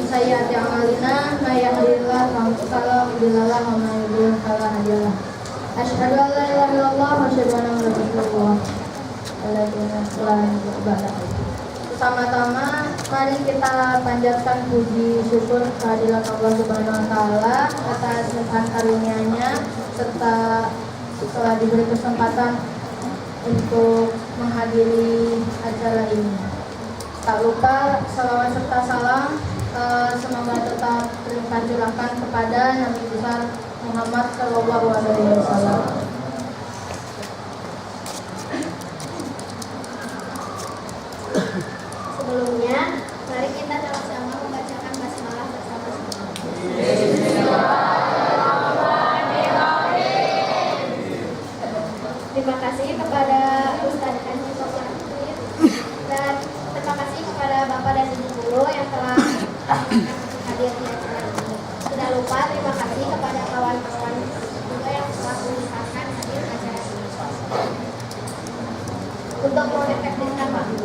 sayyiati a'malina may yahdihillahu fala mudilla lahu wa may yudlil fala hadiya lahu. Asyhadu an la ilaha illallah wa asyhadu anna muhammadan rasulullah. Pertama-tama mari kita panjatkan puji syukur kehadirat Allah Subhanahu wa taala atas limpahan karunia-Nya serta setelah diberi kesempatan untuk menghadiri acara ini. Tak lupa salawat serta salam semoga tetap tercurahkan kepada Nabi besar Muhammad Shallallahu Alaihi Wasallam. Sebelumnya, mari kita sama-sama membacakan basmalah bersama-sama. Terima kasih kepada Ustaz Haji Sofyan dan terima kasih kepada Bapak dan Ibu guru yang telah hadir di acara ini. Tidak lupa terima kasih kepada kawan-kawan juga yang telah mengusahakan hadir di acara ini. Untuk mengefektifkan waktu,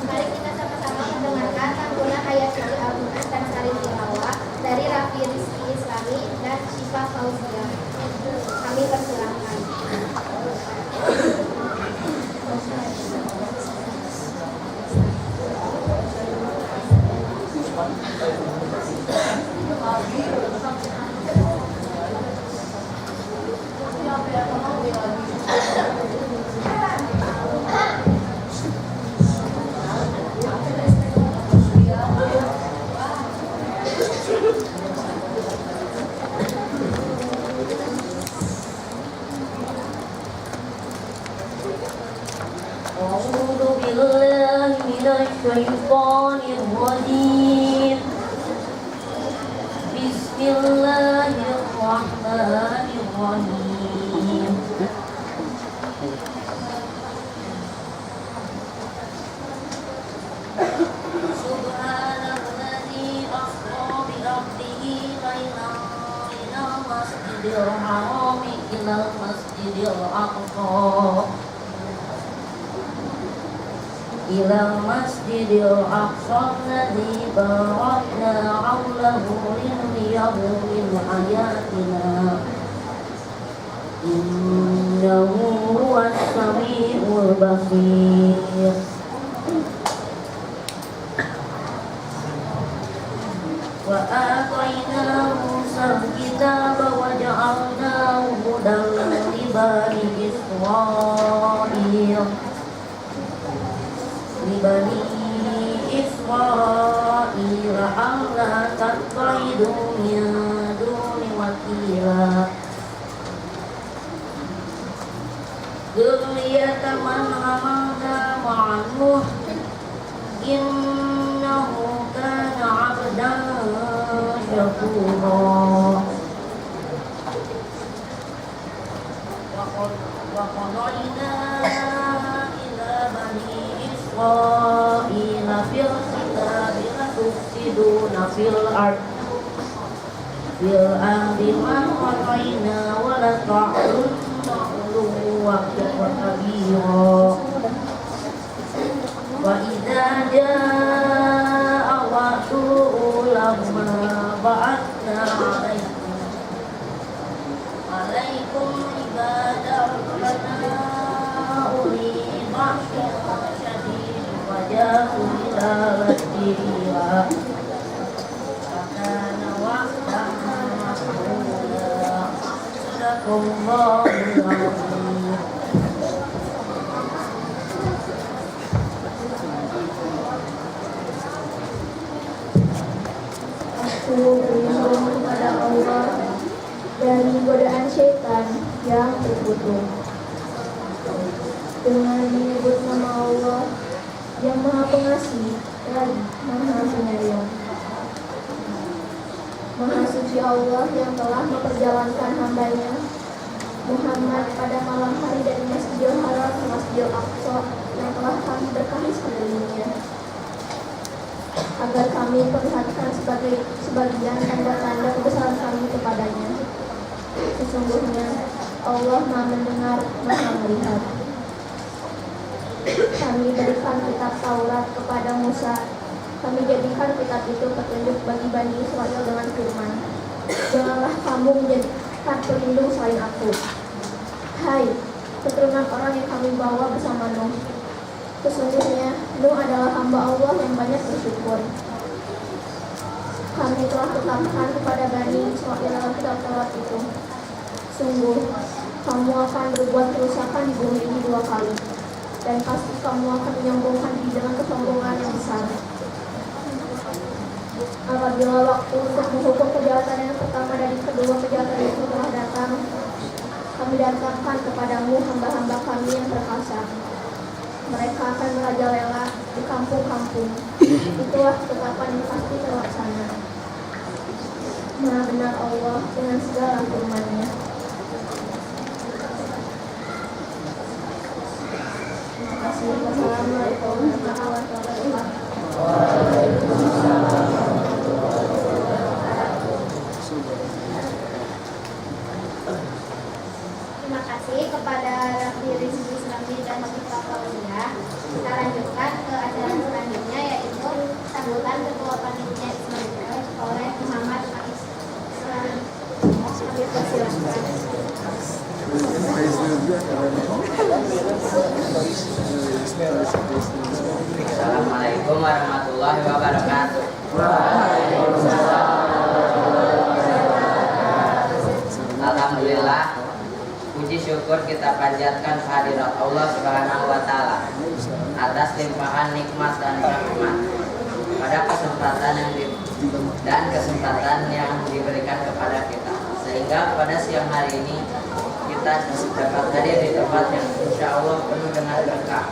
mari kita sama-sama mendengarkan santunan ayat suci Al-Quran dan saling tilawah dari Raffi Rizki Islami dan Syifa Fauzia. Kami persilahkan. الشيطان الرجيم بسم الله الرحمن الرحيم سبحان الذي أسرى بعبده ليلا من المسجد الحرام إلى المسجد الأقصى إلى المسجد الأقصى الذي باركنا حوله لنريه من آياتنا إنه هو السميع البصير وآتينا موسى الكتاب وجعلناه هدى لبني إسرائيل ألا تتخذوا من دون وكيلا ذرية من حملنا مع نوح إنه كان عبدا شكورا وقضينا إلى بني إسرائيل في الكتاب لتفسدون في الأرض مرتين ولتعلن علوا كبيرا وإذا جاء وعد أولاهما بعثنا عليكم عبادا لنا أولي بأس شديد وجاءوا إلى مسجدها وكان وعدا مفعولا صدق الله العظيم. Aku berlindung kepada Allah dari godaan syaitan yang terkutuk dengan menyebut nama Allah yang Maha Pengasih dan Maha Penyayang. Maha suci Allah yang telah memperjalankan hamba-Nya Muhammad pada malam hari dari Masjidil Haram ke Masjidil Aqsa yang telah kami berkahi sekelilingnya, agar kami perlihatkan sebagian tanda-tanda kebesaran kami kepadanya. Sesungguhnya Allah Maha mendengar, Maha melihat. Kami berikan kitab Taurat kepada Musa Kami jadikan kitab itu petunjuk bagi Bani Israel dengan firman, janganlah kamu menjadikan pelindung selain aku. Hai, keturunan orang yang kami bawa bersama Nuh. Sesungguhnya Nuh adalah hamba Allah yang banyak bersyukur. Kami telah tetapkan kepada Bani Israel dalam kitab Taurat itu, sungguh kamu akan berbuat kerusakan di bumi ini 2 kali, dan pasti kamu akan menyombongkan diri dengan kesombongan yang besar. Apabila waktu untuk menghukum kejahatan yang pertama dari kedua kejahatan itu telah datang, kami datangkan kepadamu hamba-hamba kami yang perkasa. Mereka akan merajalela di kampung-kampung. Itulah ketetapan yang pasti terlaksana. Maha benar Allah dengan segala firman-Nya. Terima kasih. Wassalamualaikum warahmatullahi wabarakatuh. Terima kasih kepada Raffi Rizky Srambi dan Mufifah Fauzia. Kita lanjutkan ke acara selanjutnya, yaitu sambutan Ketua Panitia Ismail oleh Muhammad Faiz. Kami persilakan. Assalamualaikum warahmatullahi wabarakatuh. Alhamdulillah, puji syukur kita panjatkan kehadirat Allah Subhanahu wa Ta'ala atas limpahan nikmat dan rahmat pada kesempatan yang diberikan kepada kita, sehingga pada siang hari ini kita dapat hadir di tempat yang insya Allah penuh dengan berkah.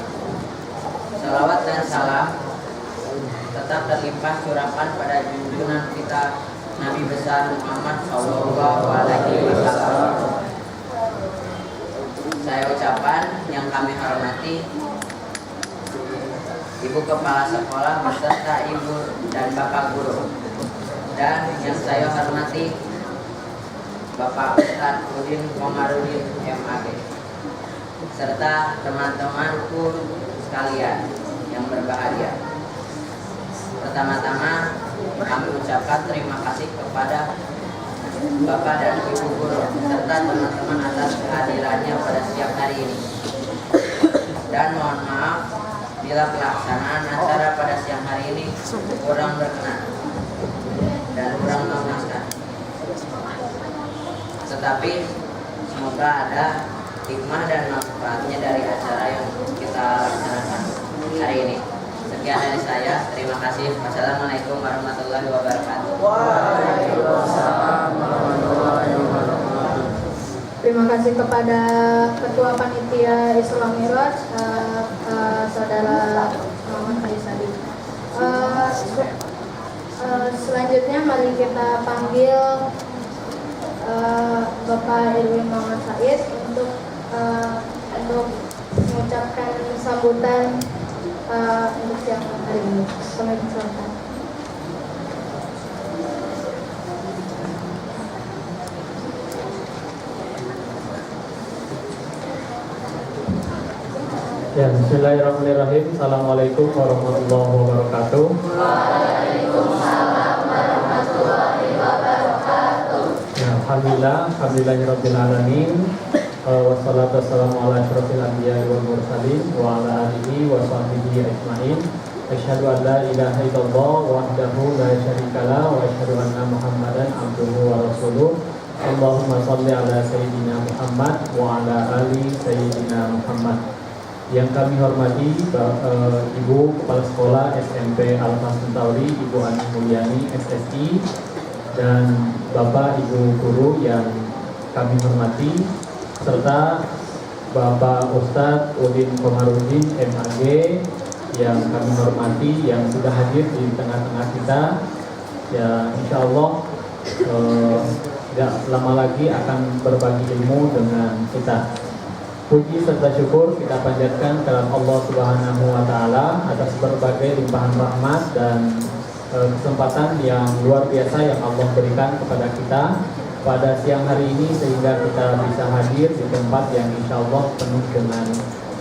Salawat dan salam tetap terlimpah curahan pada junjungan kita Nabi besar Muhammad Sallallahu Alaihi Wasallam. Saya ucapkan yang kami hormati Ibu Kepala Sekolah beserta Ibu dan Bapak Guru, dan yang saya hormati Bapak Ustadz Udin Komarudin MAG, serta teman-temanku sekalian yang berbahagia. Pertama-tama kami ucapkan terima kasih kepada Bapak dan Ibu Guru serta teman-teman atas kehadirannya pada siang hari ini. Dan mohon maaf bila pelaksanaan acara pada siang hari ini kurang berkenan dan kurang memuaskan. Tetapi semoga ada hikmah dan manfaatnya dari acara yang kita laksanakan hari ini. Sekian dari saya, terima kasih. Wassalamualaikum warahmatullahi wabarakatuh. Waalaikumsalam warahmatullahi wabarakatuh. Terima kasih kepada Ketua Panitia Isra Miraj, Saudara Muhammad Faiz Adi. Selanjutnya mari kita panggil Bapak Irwin Muhammad Said untuk mengucapkan sambutan untuk siang hari ini. Kami persilakan. Ya, bismillahirrahmanirrahim. Assalamualaikum warahmatullahi wabarakatuh. Waalaikumsalam warahmatullahi wabarakatuh. Ya, alhamdulillahirabbil alamin. Wassalatu wassalamu ala asyrofil anbiya'i wal mursalin wa ala alihi wa sahbihi ajmain. Asyhadu an la ilaha illallah wahdahu la syarikalah wa asyhadu anna Muhammadan abduhu wa rasuluh. Allahumma shalli ala sayyidina Muhammad wa ala ali sayyidina Muhammad. Yang kami hormati Ibu Kepala Sekolah SMP Al-Fasun Tauri, Ibu Ani Mulyani SSI, dan Bapak Ibu Guru yang kami hormati, serta Bapak Ustadz Udin Komarudin MAG yang kami hormati, yang sudah hadir di tengah-tengah kita. Ya, insya Allah tidak lama lagi akan berbagi ilmu dengan kita. Puji serta syukur kita panjatkan kepada Allah Subhanahu wa Ta'ala atas berbagai limpahan rahmat dan kesempatan yang luar biasa yang Allah berikan kepada kita pada siang hari ini, sehingga kita bisa hadir di tempat yang insya Allah penuh dengan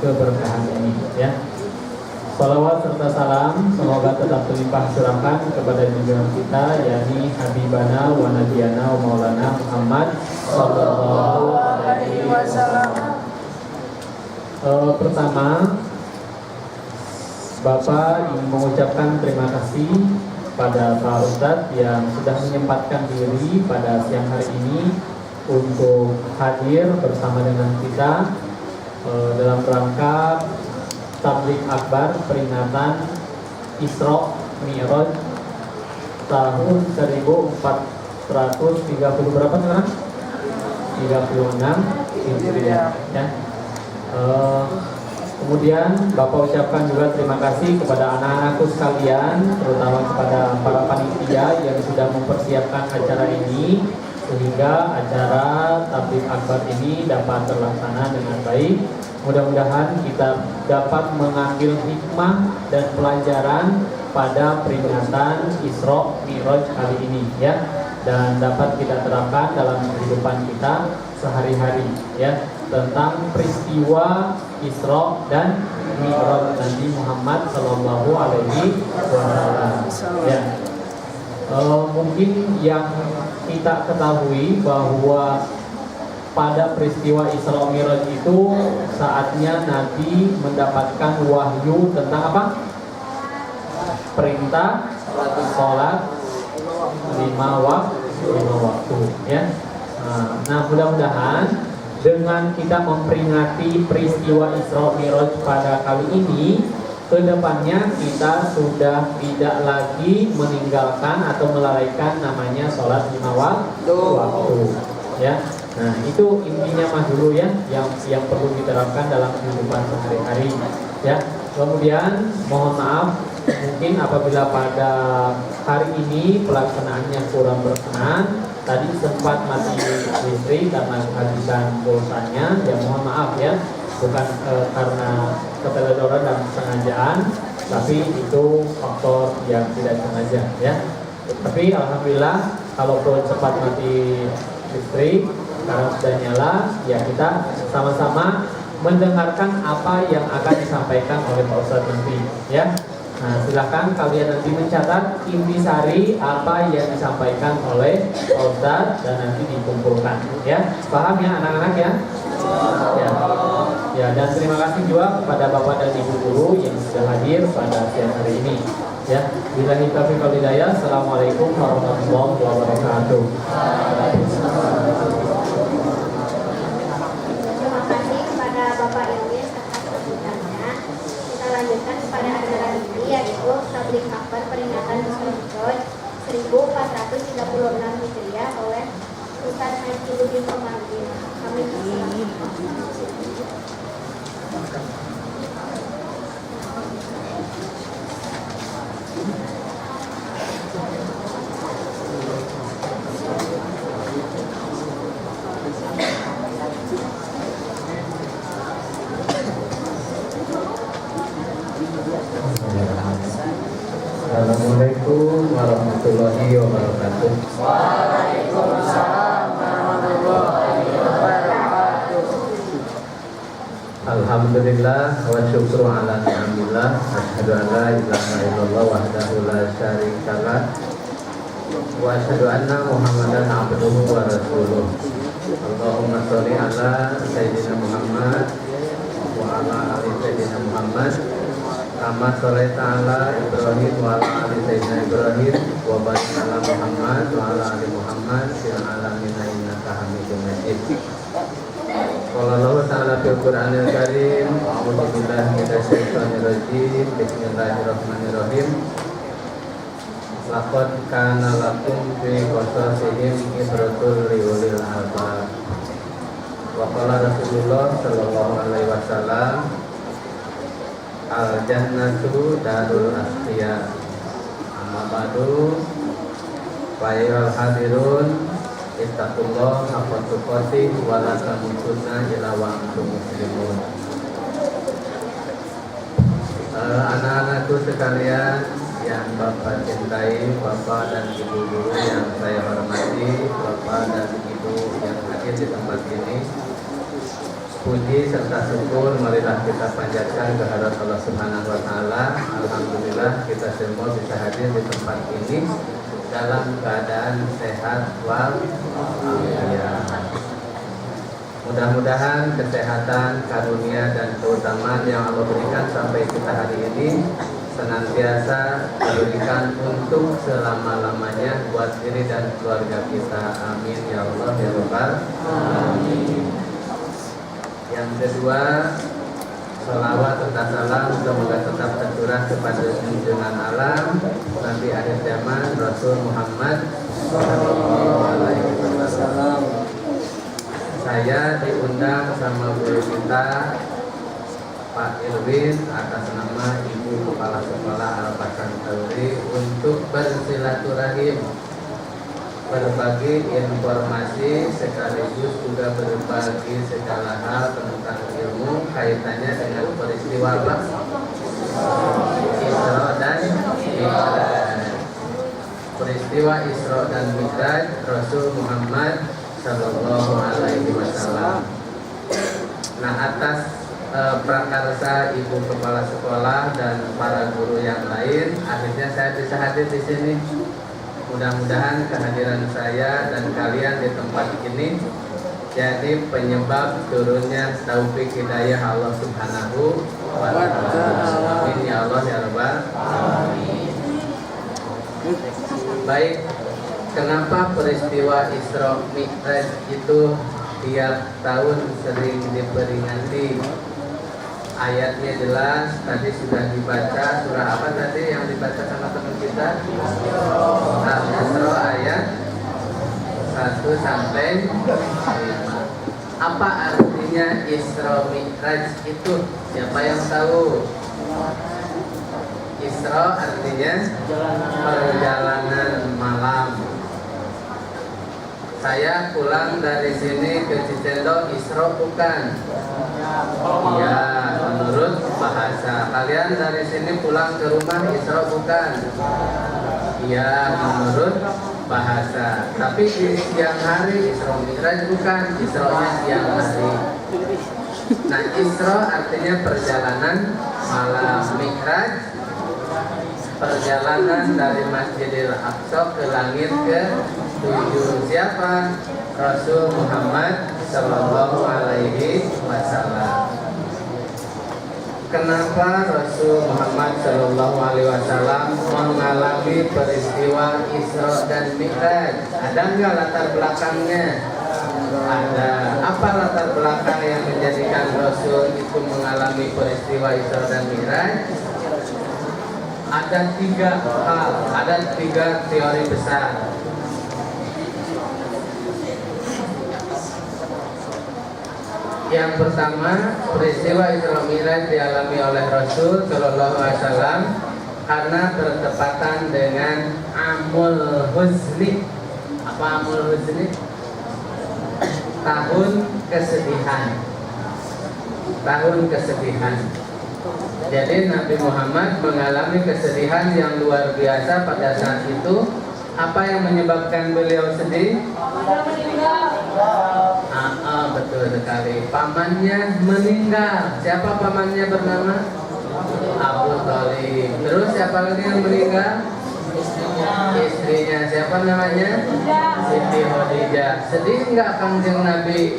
keberkahan ini, ya. Salawat serta salam semoga tetap terlimpah curahkan kepada junjungan kita, yakni Habibana wa Nabiyana wa Maulana Muhammad Sallallahu Alaihi Wasallam. Pertama, Bapak ingin mengucapkan terima kasih pada Pak Ustadz yang sudah menyempatkan diri pada siang hari ini untuk hadir bersama dengan kita dalam rangka Tabligh Akbar peringatan Isra Mi'raj tahun 1430 berapa sekarang? 36 Hijriah ya. Kemudian Bapak ucapkan juga terima kasih kepada anak-anakku sekalian, terutama kepada para panitia yang sudah mempersiapkan acara ini sehingga acara Tabligh Akbar ini dapat terlaksana dengan baik. Mudah-mudahan kita dapat mengambil hikmah dan pelajaran pada peringatan Isra Mi'raj kali ini ya, dan dapat kita terapkan dalam kehidupan kita sehari-hari ya, tentang peristiwa Isra dan Mi'raj Nabi Muhammad Sallallahu Alaihi Wasallam ya. Mungkin yang kita ketahui bahwa pada peristiwa Isra Mi'raj itu saatnya Nabi mendapatkan wahyu tentang apa? Perintah sholat 5 waktu ya. Nah, mudah-mudahan dengan kita memperingati peristiwa Isra Mi'raj pada kali ini, kedepannya kita sudah tidak lagi meninggalkan atau melalaikan namanya sholat 5 waktu ya. Nah, itu intinya mah dulu ya, yang perlu diterapkan dalam kehidupan sehari-hari ya. Kemudian mohon maaf mungkin apabila pada hari ini pelaksanaannya kurang berkenan, tadi sempat mati listrik karena kehabisan pulsanya, ya mohon maaf ya, bukan karena keteledoran dan kesengajaan, tapi itu faktor yang tidak sengaja ya. Tapi alhamdulillah kalaupun sempat mati listrik, sekarang sudah nyala, ya kita sama-sama mendengarkan apa yang akan disampaikan oleh Pak Ustadz nanti ya. Nah, silakan kalian nanti mencatat intisari apa yang disampaikan oleh Pak Ustadz dan nanti dikumpulkan ya. Paham ya anak-anak ya? Ya, dan terima kasih juga kepada Bapak dan Ibu guru yang sudah hadir pada siang hari ini ya. Billahi taufiq wal hidayah. Assalamualaikum warahmatullahi wabarakatuh. Bapak Irwin serta sebutannya. Kita lanjutkan kepada acara ini, yaitu Tabligh Akbar peringatan Isra Mi'raj 1436 Hijriah oleh Ustaz Haji Budin Komarudin. Kami Assalamualaikum warahmatullahi wabarakatuh. Waalaikumsalam warahmatullahi wabarakatuh. Alhamdulillah wa syukru ala ni'amillah. Asyhadu an la ilaha illallah wahdahu la syarikalah wa asyhadu anna Muhammadan abduhu wa rasuluh. Allahumma sholli ala sayyidina Muhammad wa ala ali sayyidina Muhammad kama sholaita ala Ibrahim wa ala ali sayyidina Ibrahim wa barik ala Muhammad wa ala ali Muhammad fil alamin innaka Hamidum Majid. Qala Allah ta'ala fil Qur'anil Karim, a'udzu billahi minasy syaithanir rajim. Bismillahirrahmanirrahim. Laqad kana lakum fi qasasihim ibratun liulil albab. Wa qala Rasulullah sallallahu alaihi wasallam, al jannatu darul asqiya. Amma ba'du, fa ayyuhal hadirun ittaqullah haqqa tuqatih wa la tamutunna illa wa antum muslimun. Anak-anakku sekalian yang Bapak cintai, Bapak dan Ibu guru yang saya hormati, Bapak dan Ibu yang hadir di tempat ini, Puji serta syukur marilah kita panjatkan kehadirat Allah Subhanahu wa taala. Alhamdulillah kita semua bisa hadir di tempat ini dalam keadaan sehat walafiat. Mudah-mudahan kesehatan, karunia dan keutamaan yang Allah berikan sampai kita hari ini senantiasa diberikan untuk selama-lamanya buat diri dan keluarga kita. Amin ya Allah ya Rabbal alamin. Yang kedua, salawat serta salam semoga tetap tercurah kepada junjungan alam Nabi akhir zaman Rasul Muhammad sallallahu alaihi wasallam. Saya diundang sama guru kita Pak Irwin atas nama Ibu Kepala Sekolah Al-Hasan Tauri untuk bersilaturahim, berbagi informasi sekaligus juga berbagi segala hal tentang ilmu kaitannya dengan peristiwa Isra dan Mi'raj. Peristiwa Isra dan Mi'raj Rasul Muhammad Sallallahu Alaihi Wasallam. Nah, atas prakarsa Ibu Kepala Sekolah dan para guru yang lain, akhirnya saya bisa hadir di sini. Mudah-mudahan kehadiran saya dan kalian di tempat ini jadi penyebab turunnya taufik hidayah Allah Subhanahu wa taala. Amin ya Allah ya Rabbal alamin. Baik, kenapa peristiwa Isra Mi'raj itu tiap tahun sering diperingati? Ayatnya jelas, tadi sudah dibaca. Surah apa tadi yang dibaca sama teman kita? Al-Isra ayat 1 sampai 5. Apa artinya Isra Mi'raj itu? Siapa yang tahu? Isra artinya perjalanan malam. Saya pulang dari sini ke Cicendo, Isra bukan? Iya, menurut bahasa. Kalian dari sini pulang ke rumah, Isra bukan? Iya, menurut bahasa. Tapi di siang hari Isra Mi'raj bukan, Isra-nya siang hari. Nah, Isra artinya perjalanan malam. Mi'raj perjalanan dari Masjidil Aqsa ke langit ke-7. Siapa? Rasul Muhammad Sallallahu Alaihi Wasallam. Kenapa Rasul Muhammad Sallallahu Alaihi Wasallam mengalami peristiwa Isra dan Mi'raj? Ada nggak latar belakangnya? Ada. Apa latar belakang yang menjadikan Rasul itu mengalami peristiwa Isra dan Mi'raj? Ada 3 hal, ada 3 teori besar. Yang pertama, peristiwa Isra Mi'raj dialami oleh Rasul Shallallahu Alaihi Wasallam karena bertepatan dengan Amul Huzni. Apa Amul Huzni? Tahun kesedihan. Tahun kesedihan. Jadi Nabi Muhammad mengalami kesedihan yang luar biasa pada saat itu. Apa yang menyebabkan beliau sedih? Betul sekali. Pamannya meninggal. Siapa pamannya bernama? Abu Thalib. Terus siapa lagi yang meninggal? Istrinya. Siapa namanya? Siti Khadijah. Sedih nggak Kanjeng Nabi?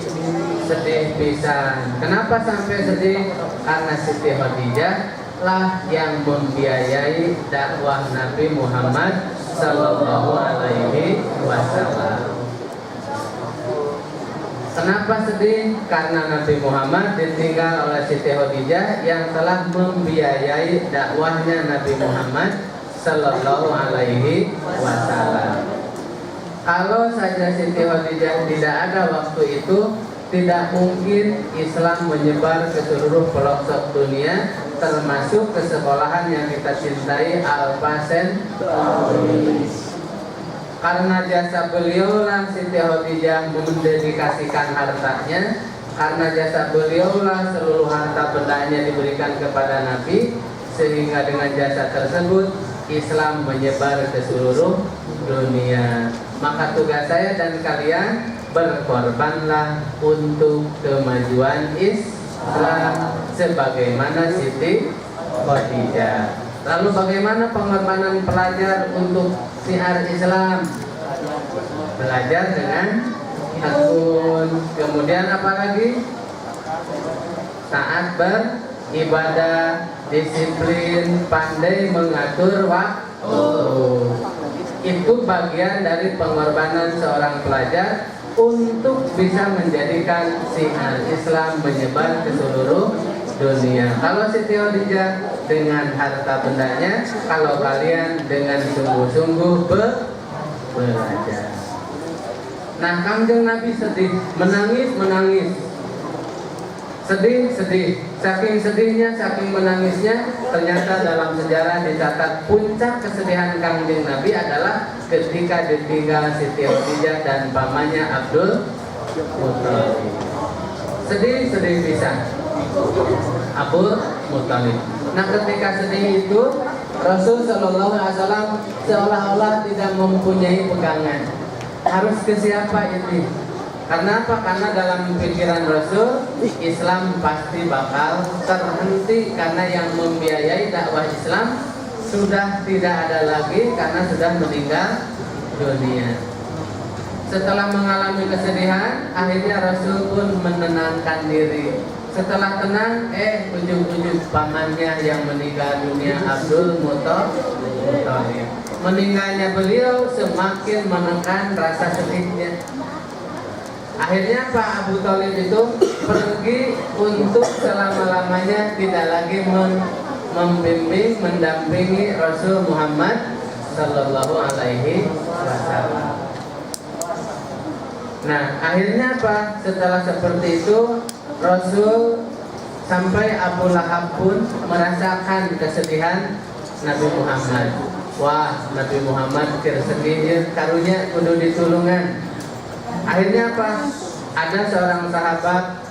Sedih pisan. Kenapa sampai sedih? Karena Siti Khadijah lah yang membiayai dakwah Nabi Muhammad Sallallahu Alaihi Wasallam. Kenapa sedih? Karena Nabi Muhammad ditinggal oleh Siti Khadijah yang telah membiayai dakwahnya Nabi Muhammad Sallallahu Alaihi Wasallam. Kalau saja Siti Khadijah tidak ada waktu itu, tidak mungkin Islam menyebar ke seluruh pelosok dunia, termasuk ke sekolahan yang kita cintai, Al-Hasan. Karena jasa beliau lah Siti Khadijah mendedikasikan hartanya. Karena jasa beliau lah seluruh harta bendanya diberikan kepada Nabi. Sehingga dengan jasa tersebut Islam menyebar ke seluruh dunia. Maka tugas saya dan kalian berkorbanlah untuk kemajuan Islam sebagaimana Siti Khadijah. Lalu bagaimana pengorbanan pelajar untuk syiar Islam? Belajar dengan tekun. Kemudian apa lagi? Taat beribadah, disiplin, pandai mengatur waktu. Itu bagian dari pengorbanan seorang pelajar untuk bisa menjadikan syiar Islam menyebar ke seluruh dunia. Kalau Siti Khadijah dengan harta bendanya, kalau kalian dengan sungguh-sungguh belajar. Nah, Kanjeng Nabi sedih, menangis. Sedih. Saking sedihnya, saking menangisnya, ternyata dalam sejarah dicatat puncak kesedihan Kanjeng Nabi adalah ketika ditinggal Siti Khadijah dan pamannya Abdul Muthalib. Sedih bisa. Abdul Muthalib. Nah, ketika sedih itu Rasul Shallallahu Alaihi Wasallam seolah-olah tidak mempunyai pegangan. Harus ke siapa ini? Karena apa? Karena dalam pikiran Rasul, Islam pasti bakal terhenti karena yang membiayai dakwah Islam sudah tidak ada lagi karena sudah meninggal dunia. Setelah mengalami kesedihan, akhirnya Rasul pun menenangkan diri. Setelah tenang, ujung-ujung pamannya yang meninggal dunia, Abdul Muthalib. Meninggalnya beliau semakin menekan rasa sedihnya. Akhirnya Pak Abu Thalib itu pergi untuk selama-lamanya tidak lagi membimbing, mendampingi Rasul Muhammad Sallallahu Alaihi Wasallam. Nah, akhirnya apa? Setelah seperti itu, Rasul sampai Abu Lahab pun merasakan kesedihan Nabi Muhammad. Wah, Nabi Muhammad sedih karunya kudu ditulungan. Akhirnya apa? Ada seorang sahabat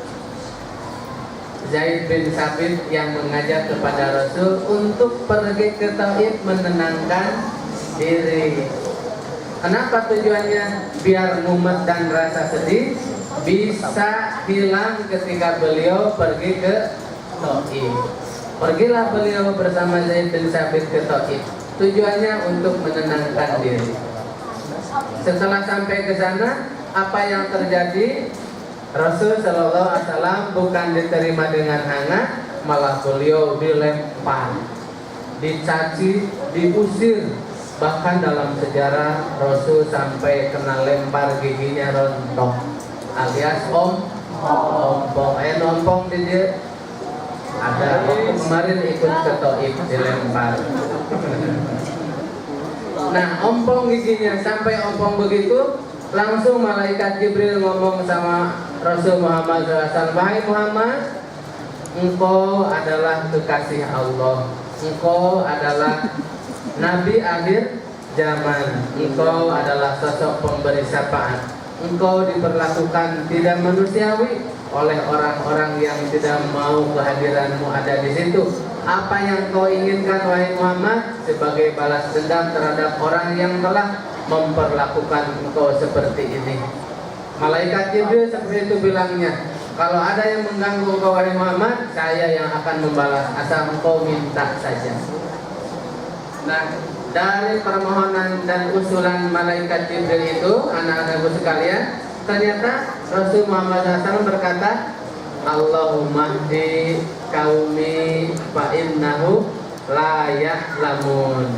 Zaid bin Sabit yang mengajak kepada Rasul untuk pergi ke Taif menenangkan diri. Kenapa tujuannya? Biar mumet dan rasa sedih bisa hilang ketika beliau pergi ke Taif. Pergilah beliau bersama Zaid bin Sabit ke Taif. Tujuannya untuk menenangkan diri. Setelah sampai ke sana, apa yang terjadi? Rasul Shallallahu Alaihi Wasallam bukan diterima dengan hangat, malah beliau dilempar, dicaci, diusir. Bahkan dalam sejarah Rasul sampai kena lempar giginya rontok, alias ompong. Ompong di dia ada waktu kemarin ikut ke Taif dilempar. Nah, ompong giginya, sampai ompong begitu, langsung malaikat Jibril ngomong sama Rasul Muhammad SAW, wahai Muhammad, engkau adalah kekasih Allah, engkau adalah Nabi akhir zaman, engkau adalah sosok pemberi syafaat, engkau diperlakukan tidak manusiawi oleh orang-orang yang tidak mau kehadiranmu ada di situ. Apa yang kau inginkan wahai Muhammad sebagai balas dendam terhadap orang yang telah memperlakukan engkau seperti ini? Malaikat Jibril seperti itu bilangnya, kalau ada yang mengganggu engkau wahai Muhammad, saya yang akan membalas, asal engkau minta saja. Nah, dari permohonan dan usulan malaikat Jibril itu, anak-anakku sekalian, ternyata Rasul Muhammad SAW berkata, Allahumma hdi qaumi fa innahu la ya'lamun.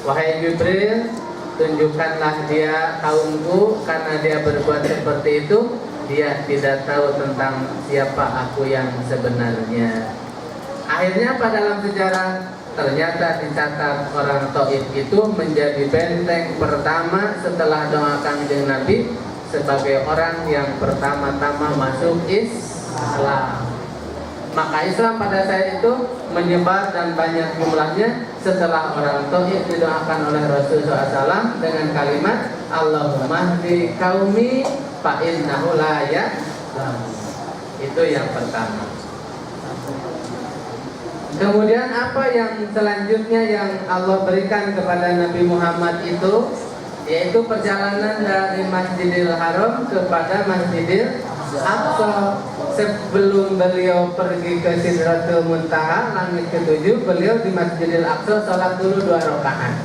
Wahai Jibril, tunjukkanlah dia kaumku, karena dia berbuat seperti itu, dia tidak tahu tentang siapa aku yang sebenarnya. Akhirnya pada dalam sejarah ternyata dicatat orang Taif itu menjadi benteng pertama setelah doa Kanjeng Nabi sebagai orang yang pertama-tama masuk Islam. Maka Islam pada saat itu menyebar dan banyak jumlahnya setelah orang Taif didoakan oleh Rasulullah SAW dengan kalimat Allahumma hdi qaumi fa innahu la ya'lamun. Itu yang pertama. Kemudian apa yang selanjutnya yang Allah berikan kepada Nabi Muhammad itu? yaitu perjalanan dari Masjidil Haram kepada Masjidil Aqsa. Sebelum beliau pergi ke Sidratul Muntaha, langit ke-7, beliau di Masjidil Aqsa sholat dulu 2 rakaat.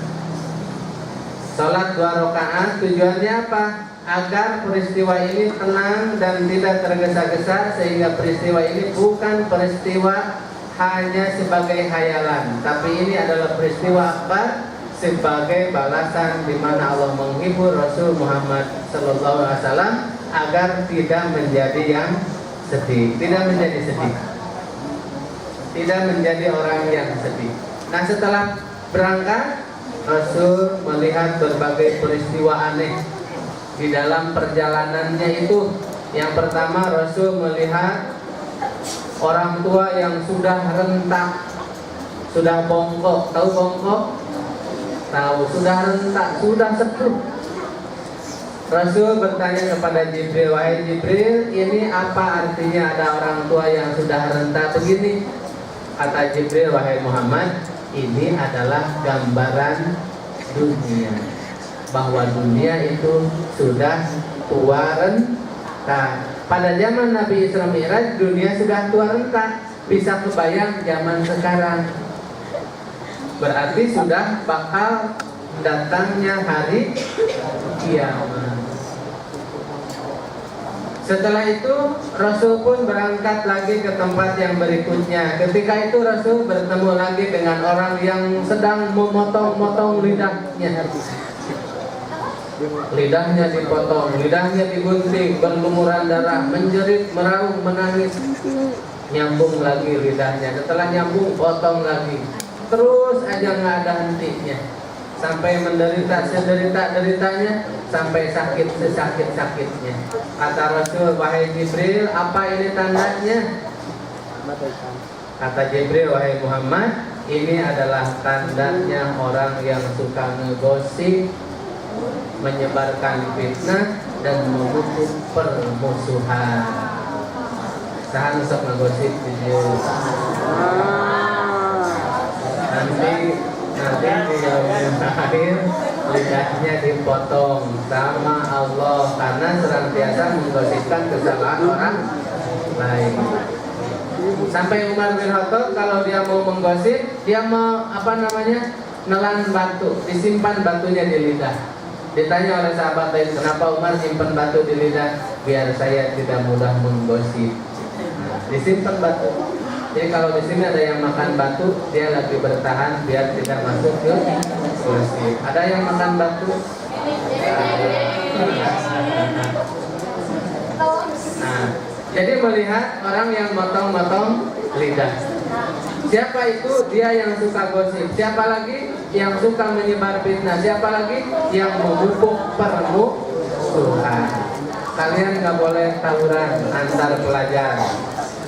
Sholat 2 rakaat tujuannya apa? Agar peristiwa ini tenang dan tidak tergesa-gesa, sehingga peristiwa ini bukan peristiwa hanya sebagai khayalan, tapi ini adalah peristiwa akbar sebagai balasan di mana Allah menghibur Rasul Muhammad SAW agar tidak menjadi yang sedih, tidak menjadi orang yang sedih. Nah, setelah berangkat, Rasul melihat berbagai peristiwa aneh di dalam perjalanannya itu. Yang pertama, Rasul melihat orang tua yang sudah rentak, sudah bongkok. Tahu bongkok? Tahu, sudah rentak, sudah sepuh. Rasul bertanya kepada Jibril, wahai Jibril, ini apa artinya ada orang tua yang sudah renta begini? Kata Jibril, wahai Muhammad, ini adalah gambaran dunia, bahwa dunia itu sudah tua renta. Pada zaman Nabi Isra Mi'raj, dunia sudah tua renta. Bisa kebayang zaman sekarang, berarti sudah bakal datangnya hari kiamat. Setelah itu Rasul pun berangkat lagi ke tempat yang berikutnya. Ketika itu Rasul bertemu lagi dengan orang yang sedang memotong-motong lidahnya. Lidahnya dipotong, lidahnya digunting, berlumuran darah, menjerit, meraung, menangis. Nyambung lagi lidahnya. Setelah nyambung, potong lagi. Terus aja nggak ada hentinya. Sampai menderita sederita-deritanya, sampai sakit sesakit-sakitnya. Kata Rasul, wahai Jibril, apa ini tandanya? Kata Jibril, wahai Muhammad, ini adalah tandanya orang yang suka ngegosip, menyebarkan fitnah, dan memupuk permusuhan. Sahan sok ngegosip video. Nanti di yaumil akhir lidahnya dipotong sama Allah karena senantiasa menggosipkan kesalahan orang lain. Sampai Umar bin Khattab kalau dia mau menggosip, dia mau nelan batu, disimpan batunya di lidah. Ditanya oleh sahabat lain, kenapa Umar simpan batu di lidah? Biar saya tidak mudah menggosip. Disimpan batu. Jadi kalau di sini ada yang makan batu, dia lagi bertahan biar tidak masuk ke gosip. Ada yang makan batu? Nah, jadi melihat orang yang motong-motong lidah. Siapa itu? Dia yang suka gosip. Siapa lagi? Yang suka menyebar fitnah. Siapa lagi? Yang memupuk permusuhan. Kalian nggak boleh tawuran antar pelajar.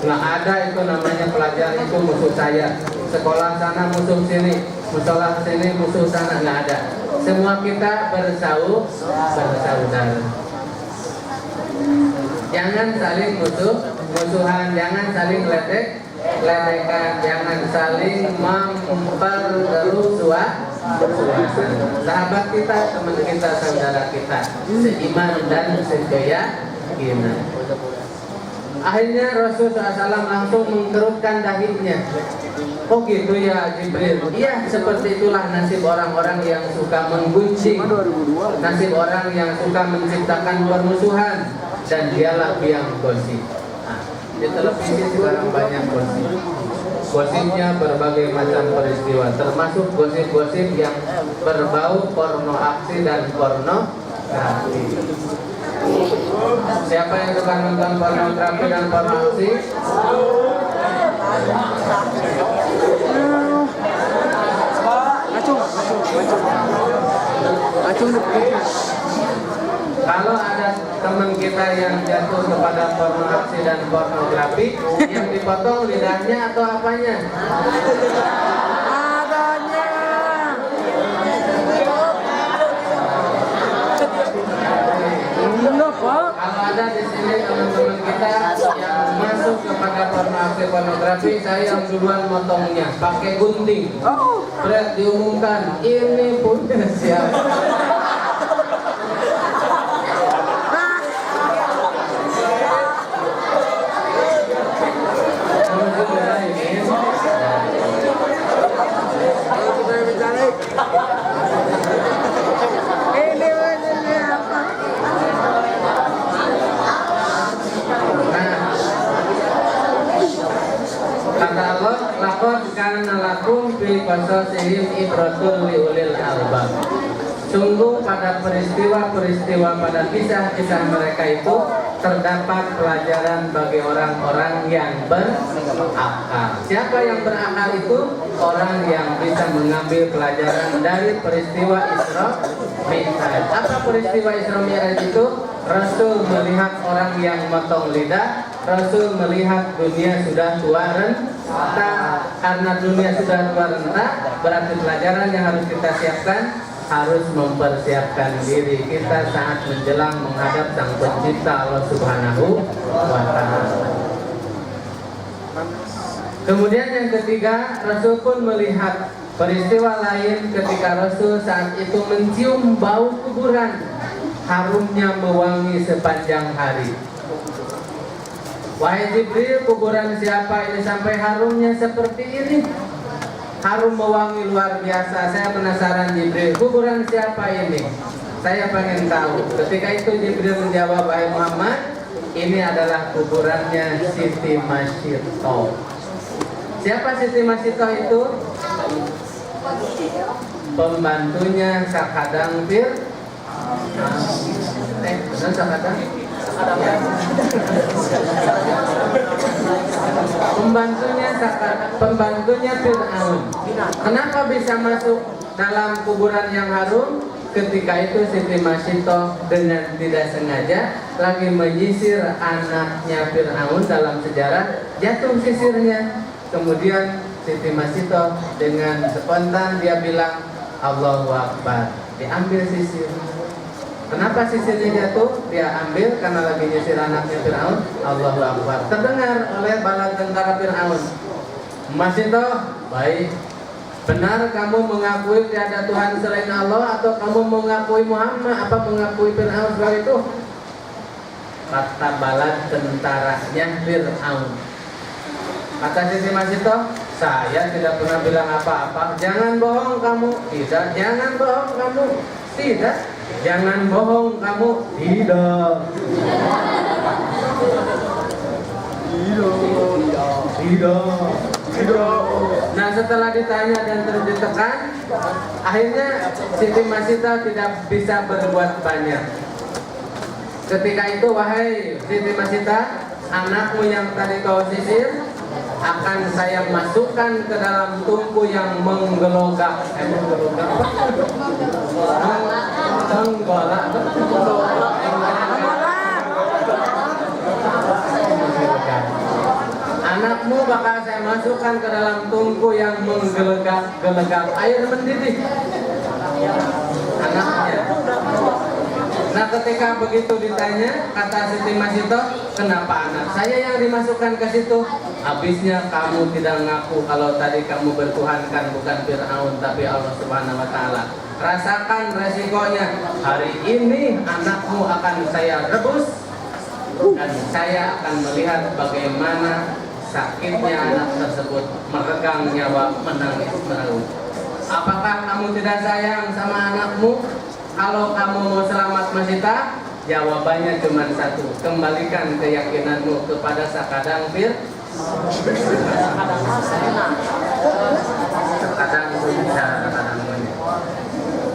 Nggak ada itu namanya pelajar itu musuh saya. Sekolah sana musuh sini, musola sini musuh sana, nggak ada. Semua kita bersaudara. Jangan saling musuhan, jangan saling ledekan, jangan saling memperkeruh suasana. Sahabat kita, teman kita, saudara kita, seiman dan sekeyakinan. Akhirnya Rasul SAW langsung mengkerutkan dahinya. Oh gitu ya Jibril. Iya, seperti itulah nasib orang-orang yang suka menggunjing, nasib orang yang suka menciptakan permusuhan, dan dialah yang gosip. Nah, di televisi sekarang banyak gosip. Gosipnya berbagai macam peristiwa, termasuk gosip-gosip yang berbau porno aksi dan pornografi. Siapa yang suka nonton pornografi dan porno aksi? Kalau ada teman kita yang jatuh kepada porno aksi dan pornografi, yang dipotong lidahnya atau apanya? Kalau ada di sini teman-teman kita yang masuk kepada pornografi, saya yang duluan motongnya pakai gunting. Berat diumumkan, ini punya siapa? qasasihim ibratun liulil albab. Sungguh pada peristiwa-peristiwa pada kisah-kisah mereka itu terdapat pelajaran bagi orang-orang yang berakal. Siapa yang berakal itu? Orang yang bisa mengambil pelajaran dari peristiwa Isra Mi'raj. Apa peristiwa Isra Mi'raj itu? Rasul melihat orang yang motong lidah. Rasul melihat dunia sudah tua renta. Karena dunia sudah tua renta, berarti pelajaran yang harus kita siapkan, harus mempersiapkan diri kita saat menjelang menghadap Sang Pencipta Allah Subhanahu wa Ta'ala. Kemudian yang ketiga, Rasul pun melihat peristiwa lain ketika Rasul saat itu mencium bau kuburan, harumnya mewangi sepanjang hari. Wahai Jibril, kuburan siapa ini sampai harumnya seperti ini? Harum mewangi luar biasa. Saya penasaran Jibril, kuburan siapa ini? Saya pengen tahu. Ketika itu Jibril menjawab, wahai Muhammad, ini adalah kuburannya Siti Masyito. Siapa Siti Masyito itu? Pembantunya Sakadang Fir. Benar Sakadang? Pembantunya Fir'aun. Kenapa bisa masuk dalam kuburan yang harum? Ketika itu Siti Masyito dengan tidak sengaja lagi menyisir anaknya Fir'aun dalam sejarah, jatuh sisirnya. Kemudian Siti Masyito dengan spontan dia bilang Allahu Akbar, diambil sisir. Kenapa sisirnya jatuh? Dia ambil karena lagi nyisir anaknya Fir'aun. Allahu Akbar terdengar oleh bala tentara Fir'aun. Masyito, baik. Benar kamu mengakui tiada Tuhan selain Allah atau kamu mengakui Muhammad? Apa mengakui Fir'aun sebagai itu? Kata bala tentaranya Fir'aun. Kata Siti Masyito, saya tidak pernah bilang apa-apa. Jangan bohong kamu. Tidak. Jangan bohong kamu. Tidak. Jangan bohong kamu. Tidak. Tidak. Nah, setelah ditanya dan terus ditekan, akhirnya Siti Masyito tidak bisa berbuat banyak. Ketika itu, wahai Siti Masyito, anakmu yang tadi kau sisir akan saya masukkan ke dalam tungku yang menggelogak. Anakmu bakal saya masukkan ke dalam tungku yang menggelegak air mendidih. Anaknya. Nah, ketika begitu ditanya, kata Siti Masyito, kenapa anak saya yang dimasukkan ke situ? Habisnya kamu tidak ngaku kalau tadi kamu bertuhankan bukan Fir'aun tapi Allah Subhanahu wa Ta'ala. Rasakan resikonya. Hari ini anakmu akan saya rebus dan saya akan melihat bagaimana sakitnya anak tersebut, meregang nyawa, menangis meraung. Apakah kamu tidak sayang sama anakmu? Kalau kamu mau selamat Masyito, jawabannya cuma satu. Kembalikan keyakinanmu kepada Sakadang Fir.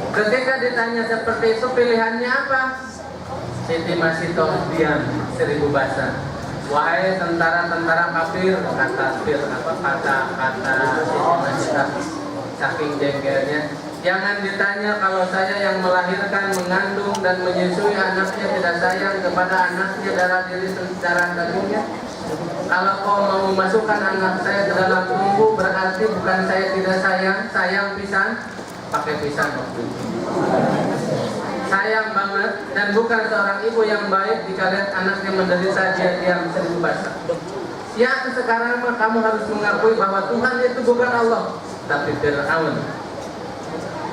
Ketika ditanya seperti itu, pilihannya apa? Siti Masyito diam 1000 bahasa. Wahai tentara-tentara kafir, kata Fir, kata Siti Masyito saking jengkelnya, jangan ditanya kalau saya yang melahirkan, mengandung dan menyusui anaknya tidak sayang kepada anaknya darah diri darah dagingnya. Kalau kau mau memasukkan anak saya ke dalam tungku, berarti bukan saya tidak sayang pisan, pakai pisan waktu itu. Sayang banget dan bukan seorang ibu yang baik jika lihat anaknya menderita dia diam 1000 bahasa. Ya, sekarang mah kamu harus mengakui bahwa Tuhan itu bukan Allah, tapi Fir'aun.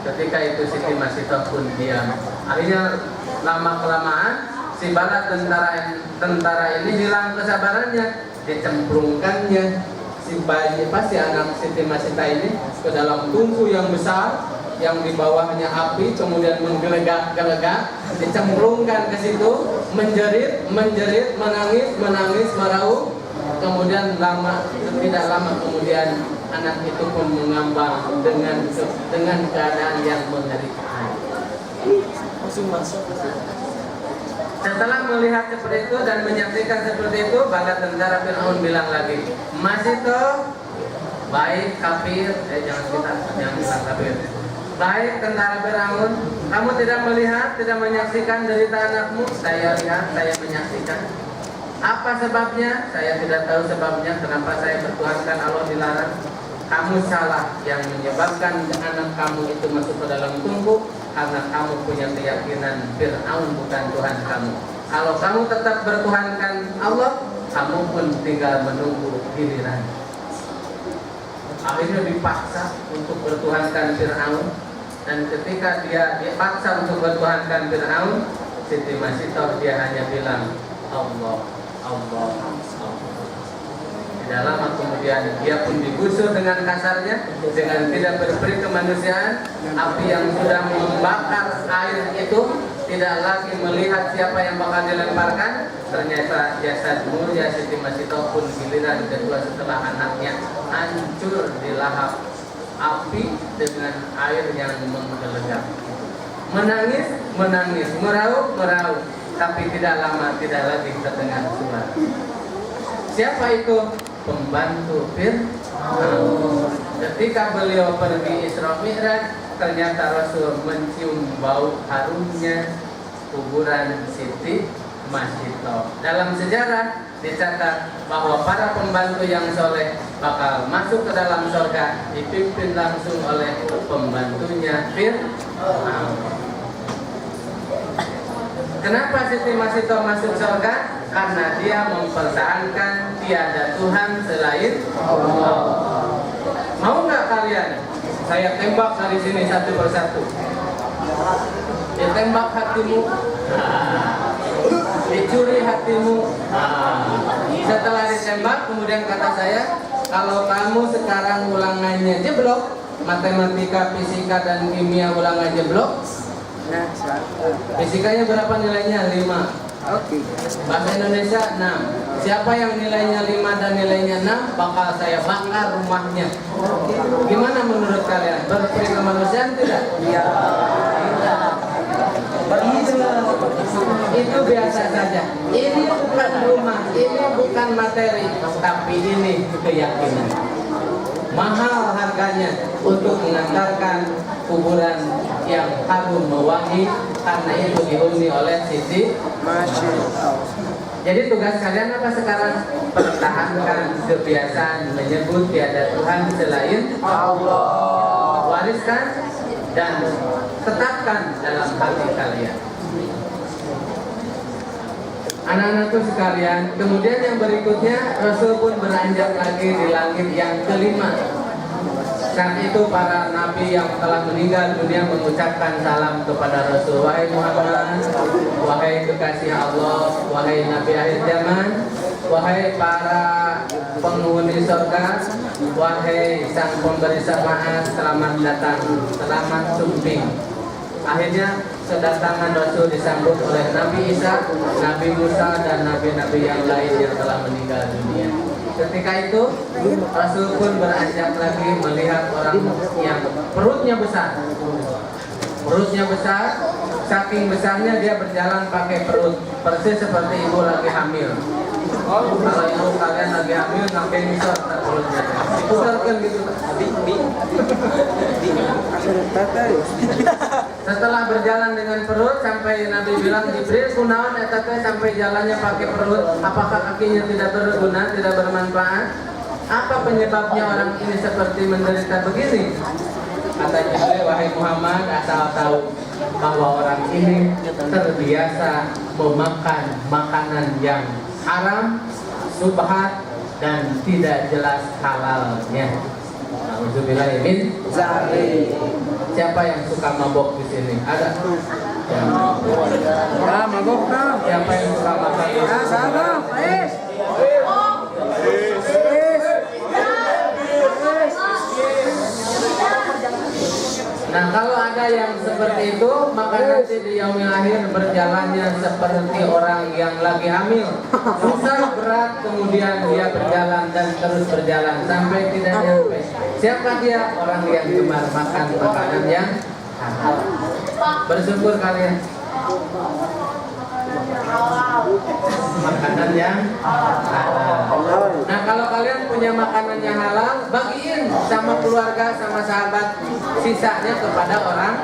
Ketika itu Siti Masyito pun diam. Akhirnya lama-kelamaan si bala tentara ini hilang kesabarannya, dicemplungkannya si bayi si anak Siti Masyito ini ke dalam tungku yang besar yang di bawahnya api, kemudian menggelegak, dicemplungkan ke situ, menjerit, menangis, meraung. Kemudian tidak lama kemudian anak itu pun mengambang dengan keadaan yang mengerikan. Setelah melihat seperti itu dan menyaksikan seperti itu, bala tentara Fir'aun bilang lagi, masih toh baik kafir, jangan bilang kafir. Baik tentara Fir'aun, kamu tidak melihat, tidak menyaksikan derita anakmu? Saya lihat, saya menyaksikan. Apa sebabnya? Saya tidak tahu sebabnya. Kenapa saya bertuhankan Allah dilarang? Kamu salah. Yang menyebabkan anak kamu itu masuk ke dalam tumbuk karena kamu punya keyakinan Fir'aun bukan Tuhan kamu. Kalau kamu tetap bertuhankan Allah, kamu pun tinggal menunggu giliran. Akhirnya dipaksa untuk bertuhankan Fir'aun. Dan ketika dia dipaksa untuk bertuhankan Fir'aun, Siti Masito dia hanya bilang Allah, Allah, Allah. Tidak lama kemudian dia pun digusur dengan kasarnya, dengan tidak berberi kemanusiaan. Api yang sudah membakar air itu tidak lagi melihat siapa yang bakal dilemparkan. Ternyata jasad mulia Siti Masito pun giliran kedua setelah anaknya hancur dilahap api dengan air yang menggelegak. Menangis, menangis, meraung, meraung, tapi tidak lama tidak lagi terdengar suara. Siapa itu? Pembantu Fir'aun. Ketika beliau pergi Isra Mi'raj, ternyata Rasul mencium bau harumnya kuburan Siti Masito. Dalam sejarah dicatat bahwa para pembantu yang soleh bakal masuk ke dalam surga dipimpin langsung oleh pembantunya Fir'aun. Kenapa Siti Masito masuk surga? Karena dia mempertahankan tiada Tuhan selain Allah. Mau nggak kalian? Saya tembak dari sini satu persatu. Ditembak hatimu, dicuri hatimu. Setelah ditembak, kemudian kata saya, kalau kamu sekarang ulangannya jeblok, matematika, fisika, dan kimia ulangan jeblok, fisikanya berapa nilainya? 5. Bahasa Indonesia 6. Siapa yang nilainya 5 dan nilainya 6 bakal saya bakar rumahnya. Gimana menurut kalian? Berperi kemanusiaan tidak? Iya. Itu biasa saja. Ini bukan rumah, ini bukan materi, tapi ini keyakinan. Mahal harganya untuk mengantarkan kuburan yang harum mewangi, karena itu dihuni oleh Siti Masito. Jadi tugas kalian apa sekarang? Pertahankan kebiasaan menyebut tiada Tuhan selain Allah. Wariskan dan tetapkan dalam hati kalian. Anak-anakku sekalian, kemudian yang berikutnya Rasul pun beranjak lagi di langit yang kelima. Saat itu para nabi yang telah meninggal dunia mengucapkan salam kepada Rasul. Wahai Muhammad, wahai kekasih Allah, wahai Nabi akhir zaman, wahai para penghuni surga, wahai sang pemberi syafaat, selamat datang, selamat sumping. Akhirnya kedatangan Rasul disambut oleh Nabi Isa, Nabi Musa, dan nabi-nabi yang lain yang telah meninggal dunia. Ketika itu Rasul pun beranjak lagi melihat orang yang perutnya besar. Perutnya besar, saking besarnya dia berjalan pakai perut, persis seperti ibu lagi hamil. Kalau ibu kalian lagi hamil, sampai misal perutnya. Dibesarkan gitu. Setelah berjalan dengan perut sampai Nabi bilang, Jibril kunaon eta teh sampai jalannya pakai perut, apakah kakinya tidak berguna, tidak bermanfaat? Apa penyebabnya orang ini seperti menderita begini? Kata Jibril, wahai Muhammad, asal tahu bahwa orang ini terbiasa memakan makanan yang haram, subhat, dan tidak jelas halalnya. Alhamdulillah min zalik. Siapa yang suka mabok di sini? Ada? Ya, mabok dong. Siapa yang suka makan? Ya, sama. Nah, kalau ada kita yang seperti itu, maka nanti di yaumil akhir berjalannya seperti orang yang lagi hamil. Susah berat, kemudian dia berjalan dan terus berjalan sampai tidak nyampe. Siapa dia? Orang yang gemar makan makanan yang halal. Bersyukur kalian. Makanan yang halal. Nah, kalau kalian punya makanan yang halal, bagiin sama keluarga, sama sahabat, sisanya kepada orang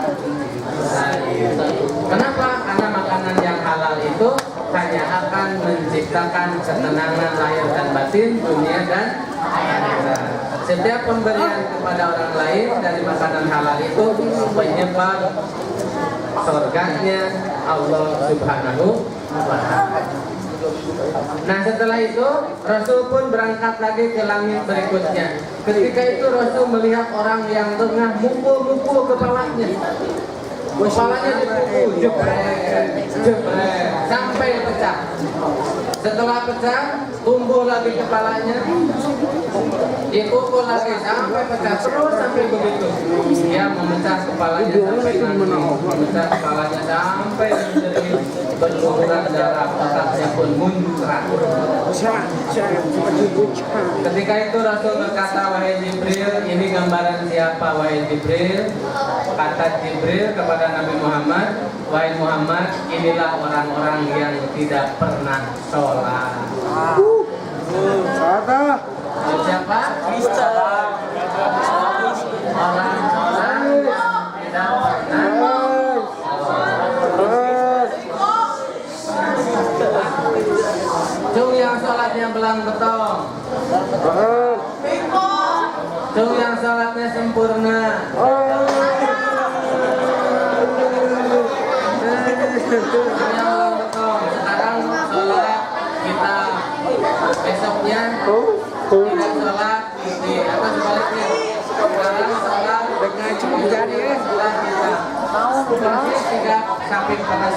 lain. Kenapa? Karena makanan yang halal itu hanya akan menciptakan ketenangan lahir dan batin, dunia dan akhirat. Setiap pemberian kepada orang lain dari makanan halal itu penyebab surganya Allah Subhanahu wa Ta'ala. Nah, setelah itu Rasul pun berangkat lagi ke langit berikutnya. Ketika itu Rasul melihat orang yang tengah mukul-mukul kepalanya. Kepalanya dipukul, jebret, sampai pecah. Setelah pecah, tumbuh lagi kepalanya, dipukul lagi sampai pecah, terus sampai begitu. Dia memecah kepalanya sampai nanti, memecah kepalanya sampai menjadi berlumuran darah, otaknya pun muncrat. Ketika itu Rasul berkata, wahai Jibril, ini gambaran siapa wahai Jibril? Kata Jibril kepada Nabi Muhammad, wahai Muhammad, inilah orang-orang yang tidak pernah sholat. Siapa? Orang-orang tidak pernah cung yang sholatnya belang betong, cung yang sholatnya sempurna. Sekarang sholat kita besoknya tidak sholat di apa sebaliknya. Sekarang sholat dengan setelah kita bersih tidak samping panas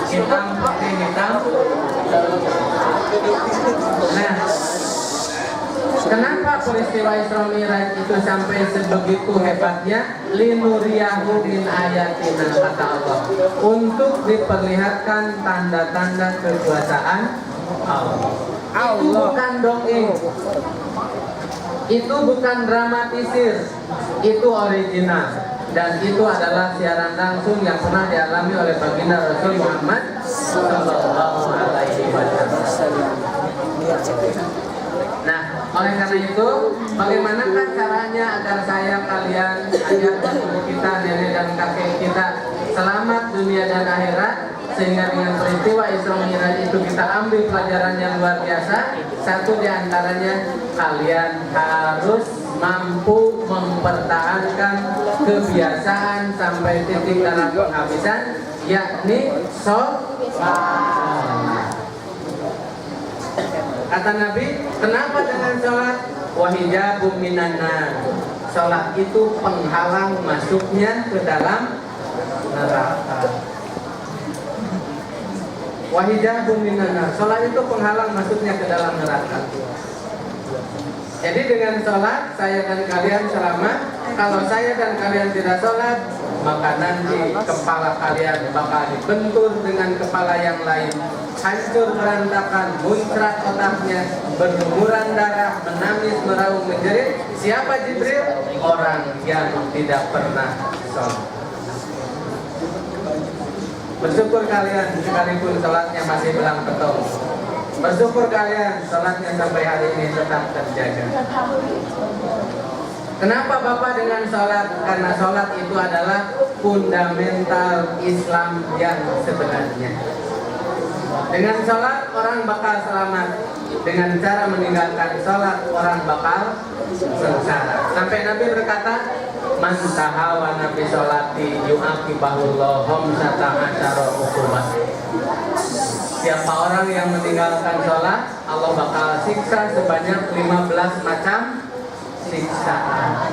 hitam putih hitam. Nah, kenapa peristiwa Isra Mi'raj itu sampai sebegitu hebatnya? Linuriyahu min ayatina, kata Allah, untuk diperlihatkan tanda-tanda kekuasaan Allah. Itu bukan dongeng, itu bukan dramatisir, itu original. Dan itu adalah siaran langsung yang pernah dialami oleh baginda Rasul Muhammad Sallallahu Alaihi Wasallam. Nah, oleh karena itu, bagaimanakah caranya agar saya, kalian, ayah, ibu kita, nenek dan kakek kita selamat dunia dan akhirat? Sehingga dengan peristiwa Isra Mi'raj itu kita ambil pelajaran yang luar biasa. Satu diantaranya, kalian harus mampu mempertahankan kebiasaan sampai titik darah penghabisan, yakni sholat. Kata Nabi, kenapa dengan sholat? Wahijabum minannar. Sholat itu penghalang masuknya ke dalam neraka. Wahijabum minannar. Sholat itu penghalang masuknya ke dalam neraka. Jadi dengan sholat saya dan kalian selamat. Kalau saya dan kalian tidak sholat, maka nanti kepala kalian bakal dibentur dengan kepala yang lain, hancur berantakan, muncrat otaknya, berlumuran darah, menangis, meraung, menjerit. Siapa Jibril? Orang yang tidak pernah sholat. Bersyukur kalian sekalipun sholatnya masih belang betong. Bersyukur kalian sholatnya sampai hari ini tetap terjaga. Kenapa Bapak dengan sholat? Karena sholat itu adalah fundamental Islam yang sebenarnya. Dengan sholat orang bakal selamat. Dengan cara meninggalkan sholat orang bakal sengsara. Sampai Nabi berkata, man tahawa nabi sholati yu'aqibahullah homsata asyara uqubat. Siapa orang yang meninggalkan sholat, Allah bakal siksa sebanyak 15 macam siksaan.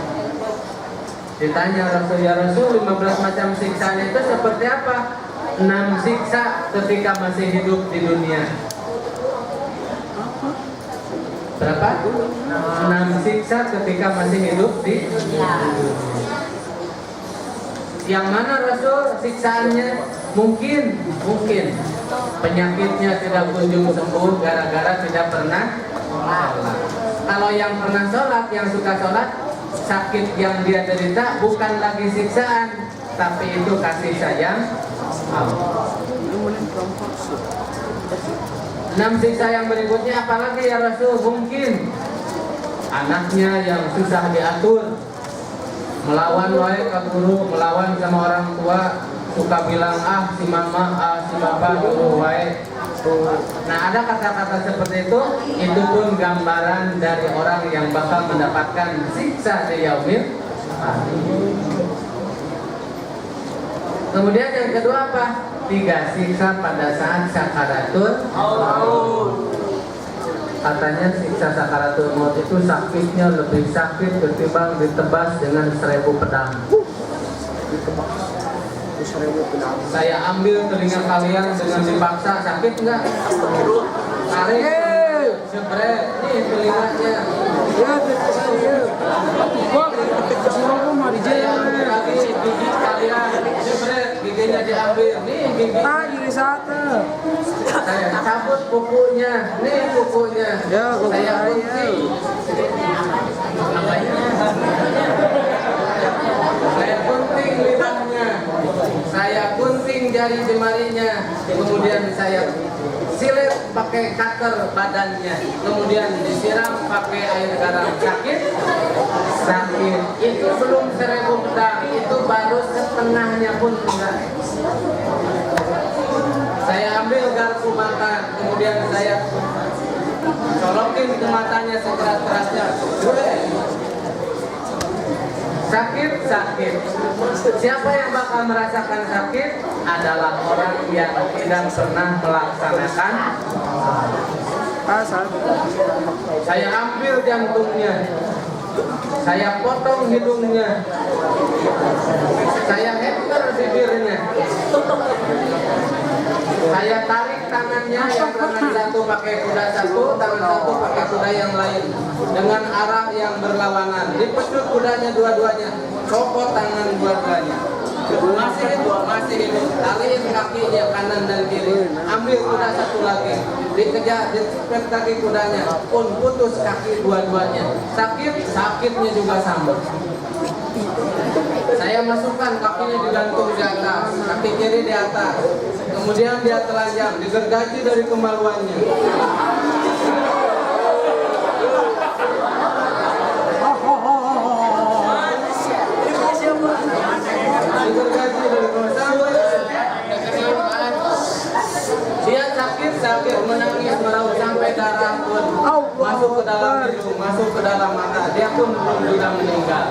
Ditanya Rasul, ya Rasul, 15 macam siksaan itu seperti apa? 6 siksa ketika masih hidup di dunia. Berapa? 6 siksa ketika masih hidup di dunia. Yang mana Rasul siksaannya? Mungkin penyakitnya tidak kunjung sembuh gara-gara tidak pernah sholat. Kalau yang pernah sholat, yang suka sholat, sakit yang dia derita bukan lagi siksaan, tapi itu kasih sayang Allah. 6 siksa yang berikutnya apalagi ya Rasul? Mungkin anaknya yang susah diatur, melawan wae ke guru, melawan sama orang tua, suka bilang si mama, si papa guru wae. Nah, ada kata-kata seperti itu pun gambaran dari orang yang bakal mendapatkan siksa di yaumil akhir. Kemudian yang kedua apa? 3 siksa pada saat sakaratul maut. Katanya siksa sakaratul maut itu sakitnya lebih sakit ketimbang ditebas dengan 1000 pedang. Saya ambil telinga kalian dengan dipaksa, sakit nggak? Tarik, jebret, nih telinganya. Gigi kalian, jebret, giginya diambil, nih gigi. Saya cabut kukunya, nih kukunya. Saya gunting. Saya gunting lidahnya, saya gunting jari jemarinya, kemudian saya silet pakai cutter badannya, kemudian disiram pakai air garam. Sakit? Sakit. Itu belum 1000 pedang, itu baru setengahnya pun enggak. Saya ambil garpu makan, kemudian saya colokin ke matanya sekeras-kerasnya. Sakit. Siapa yang bakal merasakan sakit adalah orang yang tidak pernah melaksanakan. Saya ambil jantungnya, saya potong hidungnya, saya hektar bibirnya, saya tarik tangannya, yang tangan satu pakai kuda satu, tangan satu pakai kuda yang lain, dengan arah yang berlawanan. Dipecut kudanya dua-duanya, copot tangan dua-duanya. Masih hidup, taliin kakinya kanan dan kiri, ambil kuda satu lagi, dikejar, dicepet kaki kudanya, pun putus kaki dua-duanya. Sakitnya juga sama. Saya masukkan kakinya digantung di atas, kaki kiri di atas, kemudian dia telanjang, digergaji dari kemaluannya. Digergaji dari kemaluannya. Dia sakit, menangis, meraung sampai darah pun masuk ke dalam hidung, masuk ke dalam mata. Dia pun belum juga meninggal.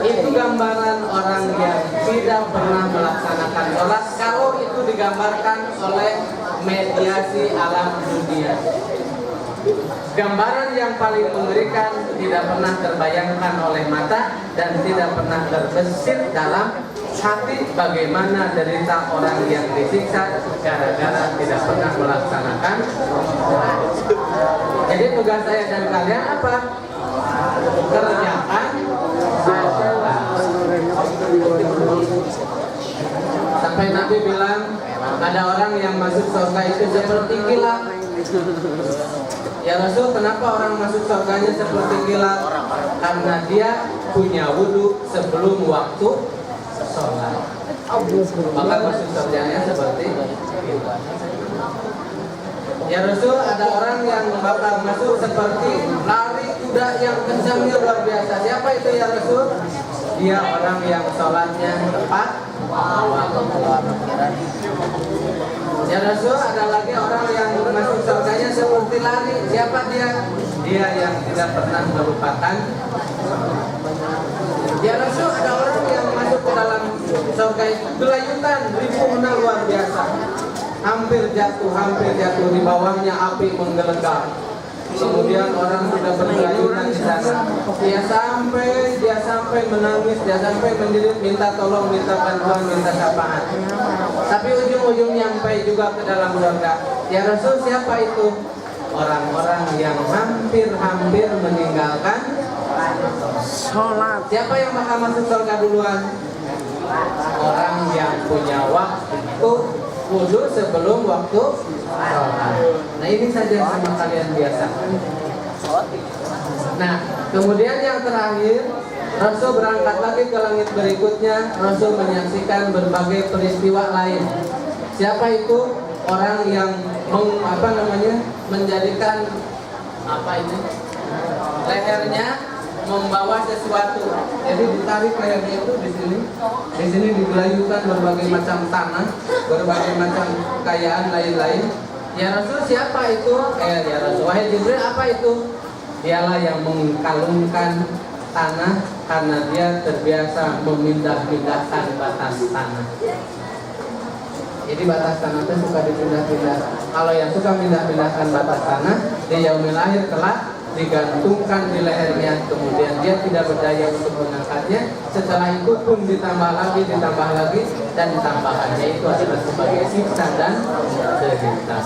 Itu gambaran orang yang tidak pernah melaksanakan sholat. Kalau itu digambarkan oleh mediasi alam dunia, gambaran yang paling mengerikan tidak pernah terbayangkan oleh mata dan tidak pernah terbesit dalam hati bagaimana derita orang yang disiksa gara-gara tidak pernah melaksanakan sholat. Jadi tugas saya dan kalian apa? Kerjakan sholat. Sampai Nabi bilang ada orang yang masuk surga itu seperti kilat. Ya Rasul, kenapa orang masuk surganya seperti kilat? Karena dia punya wudhu sebelum waktu sholat. Maka masuk surganya seperti kilat. Ya Rasul, ada orang yang bakal masuk seperti lari kuda yang kencangnya luar biasa. Siapa itu ya Rasul? Dia orang yang sholatnya tepat waktu. Ya Rasul, ada lagi orang yang masuk surganya seperti lari. Siapa dia? Dia yang tidak pernah melupakan. Ya Rasul, ada orang yang masuk ke dalam surga itu gelayutan, ribuan luar biasa. Hampir jatuh, di bawahnya api menggelegak. Kemudian orang sudah bergelayutan di sana. Dia sampai menangis, dia sampai menjerit, minta tolong, minta bantuan, minta syafaat. Tapi ujung-ujungnya sampai juga ke dalam surga. Ya Rasul, siapa itu? Orang-orang yang hampir meninggalkan sholat. Siapa yang bakal masuk surga duluan? orang yang punya waktu wudu sebelum waktu sholat. Nah ini saja yang sama kalian biasakan. Nah kemudian yang terakhir, Rasul berangkat lagi ke langit berikutnya. Rasul menyaksikan berbagai peristiwa lain. Siapa itu? Orang yang menjadikan lehernya membawa sesuatu. Jadi ditarik lehernya itu di sini. Di sini digelayutkan berbagai macam tanah, berbagai macam kekayaan lain-lain. Ya Rasul, siapa itu? Ya Rasul, wahai Jibril, apa itu? Dialah yang mengkalungkan tanah karena dia terbiasa memindah-pindahkan batas tanah. Jadi batas tanah itu suka dipindah-pindah. Kalau yang suka pindah-pindahkan batas tanah, di yaumil akhir kelak digantungkan di lehernya, kemudian dia tidak berdaya untuk mengangkatnya. Setelah itu pun ditambah lagi, dan ditambahannya itu adalah sebagai siksa dan derita.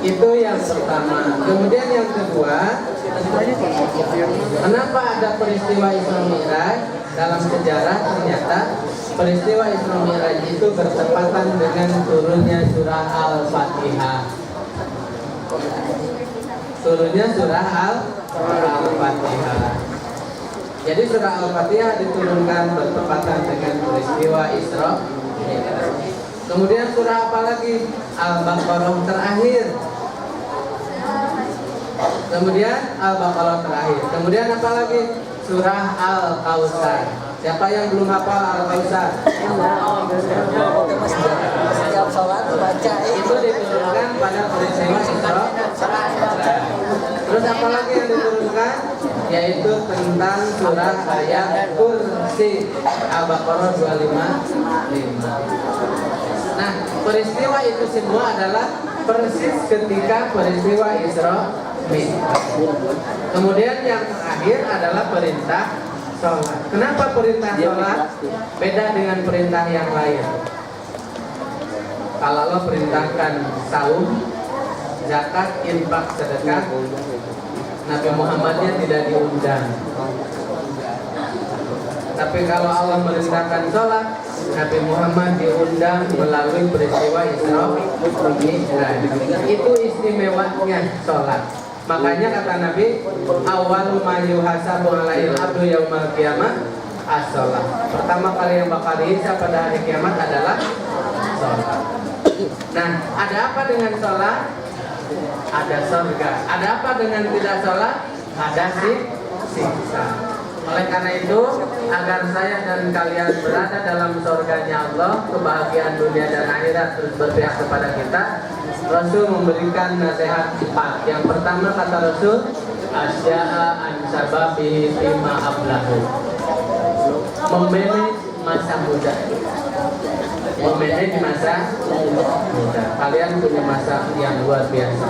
Itu yang pertama. Kemudian yang kedua, kenapa ada peristiwa Isra Mi'raj? Dalam sejarah ternyata peristiwa Isra Mi'raj itu bertepatan dengan turunnya surah Al-Fatihah. Turunnya surah Al-Fatihah. Jadi surah Al-Fatihah diturunkan bertepatan dengan peristiwa Isra Mi'raj. Kemudian surah apa lagi? Al-Baqarah terakhir. Kemudian Al-Baqarah terakhir. Kemudian apa lagi? Surah Al-Kautsar. Siapa yang belum hafal Al-Kautsar? Setiap sholat baca Itu diturunkan pada peristiwa Isra. Terus apa lagi yang diturunkan? Yaitu tentang surah ayat kursi. Al-Baqarah 255. Nah, peristiwa itu semua adalah persis ketika peristiwa Isra Mi'raj. Kemudian yang terakhir adalah perintah sholat. Kenapa perintah sholat beda dengan perintah yang lain? Kalau Allah perintahkan saum, zakat, infak, sedekah, Nabi Muhammadnya tidak diundang. Tapi kalau Allah merintahkan sholat, Nabi Muhammad diundang melalui peristiwa Isra Mi'raj. Itu istimewanya sholat. Makanya kata Nabi, awal ma yuhasabu alaihil abdu yaumal qiyamah as-sholat. Pertama kali yang bakal dihisab pada hari kiamat adalah sholat. Nah, ada apa dengan sholat? Ada surga. Ada apa dengan tidak sholat? Ada siksa. Oleh karena itu, agar saya dan kalian berada dalam surganya Allah, kebahagiaan dunia dan akhirat terus berpihak kepada kita, Rasul memberikan nasihat 4. Yang pertama kata Rasul, asya'a an sababihi fima ablahu. Memanage masa muda. Memanage masa muda. Kalian punya masa yang luar biasa.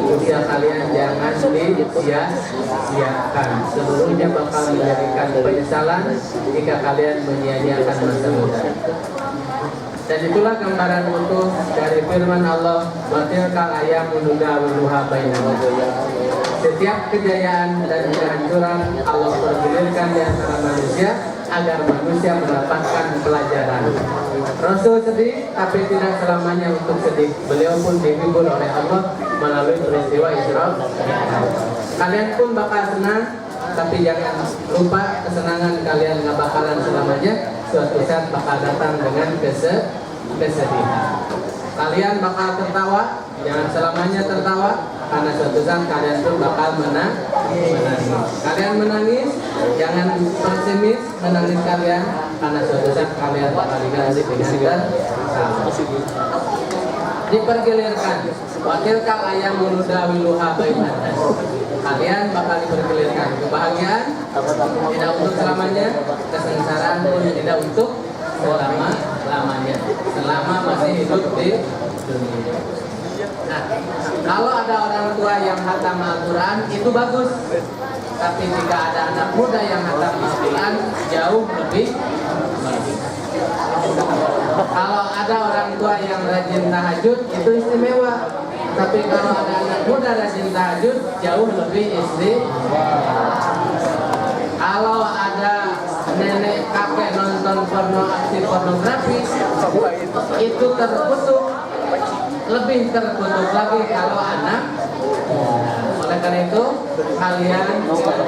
Usia kalian jangan disia-siakan. Seluruhnya bakal menjadikan penyesalan jika kalian menyia-nyiakan masa muda. Dan itulah gambaran utuh dari firman Allah, wa tilkal ayyamu nudawiluha bainahum. Setiap kejayaan dan kehancuran Allah pergulirkan di antara manusia agar manusia mendapatkan pelajaran. Rasul sedih, tapi tidak selamanya untuk sedih. Beliau pun dihibur oleh Allah melalui peristiwa Isra. Kalian pun bakal senang, tapi jangan lupa kesenangan kalian nggak bakalan selamanya. Suatu saat bakal datang dengan kesedihan. Kalian bakal tertawa, jangan selamanya tertawa, karena suatu saat kalian pun bakal menangis. Kalian menangis, jangan pesimis menangis kalian, karena suatu saat kalian bakal diganti dengan tertawa. Dipergilirkan, wakil kal ayam nudawiluha bainan nas. Kalian bakal dipergilirkan. Kebahagiaan tidak untuk selamanya, kesengsaraan pun tidak untuk selama-lamanya, selama masih hidup di dunia. Nah, kalau ada orang tua yang hatam Al-Quran itu bagus. Tapi jika ada anak muda yang hatam Al-Quran jauh lebih bagus. Kalau ada orang tua yang rajin tahajud itu istimewa. Tapi kalau ada anak muda rajin tahajud jauh lebih istimewa. Kalau ada kakek nonton aksi pornografi itu terkutuk, lebih terkutuk lagi kalau anak. Oleh karena itu kalian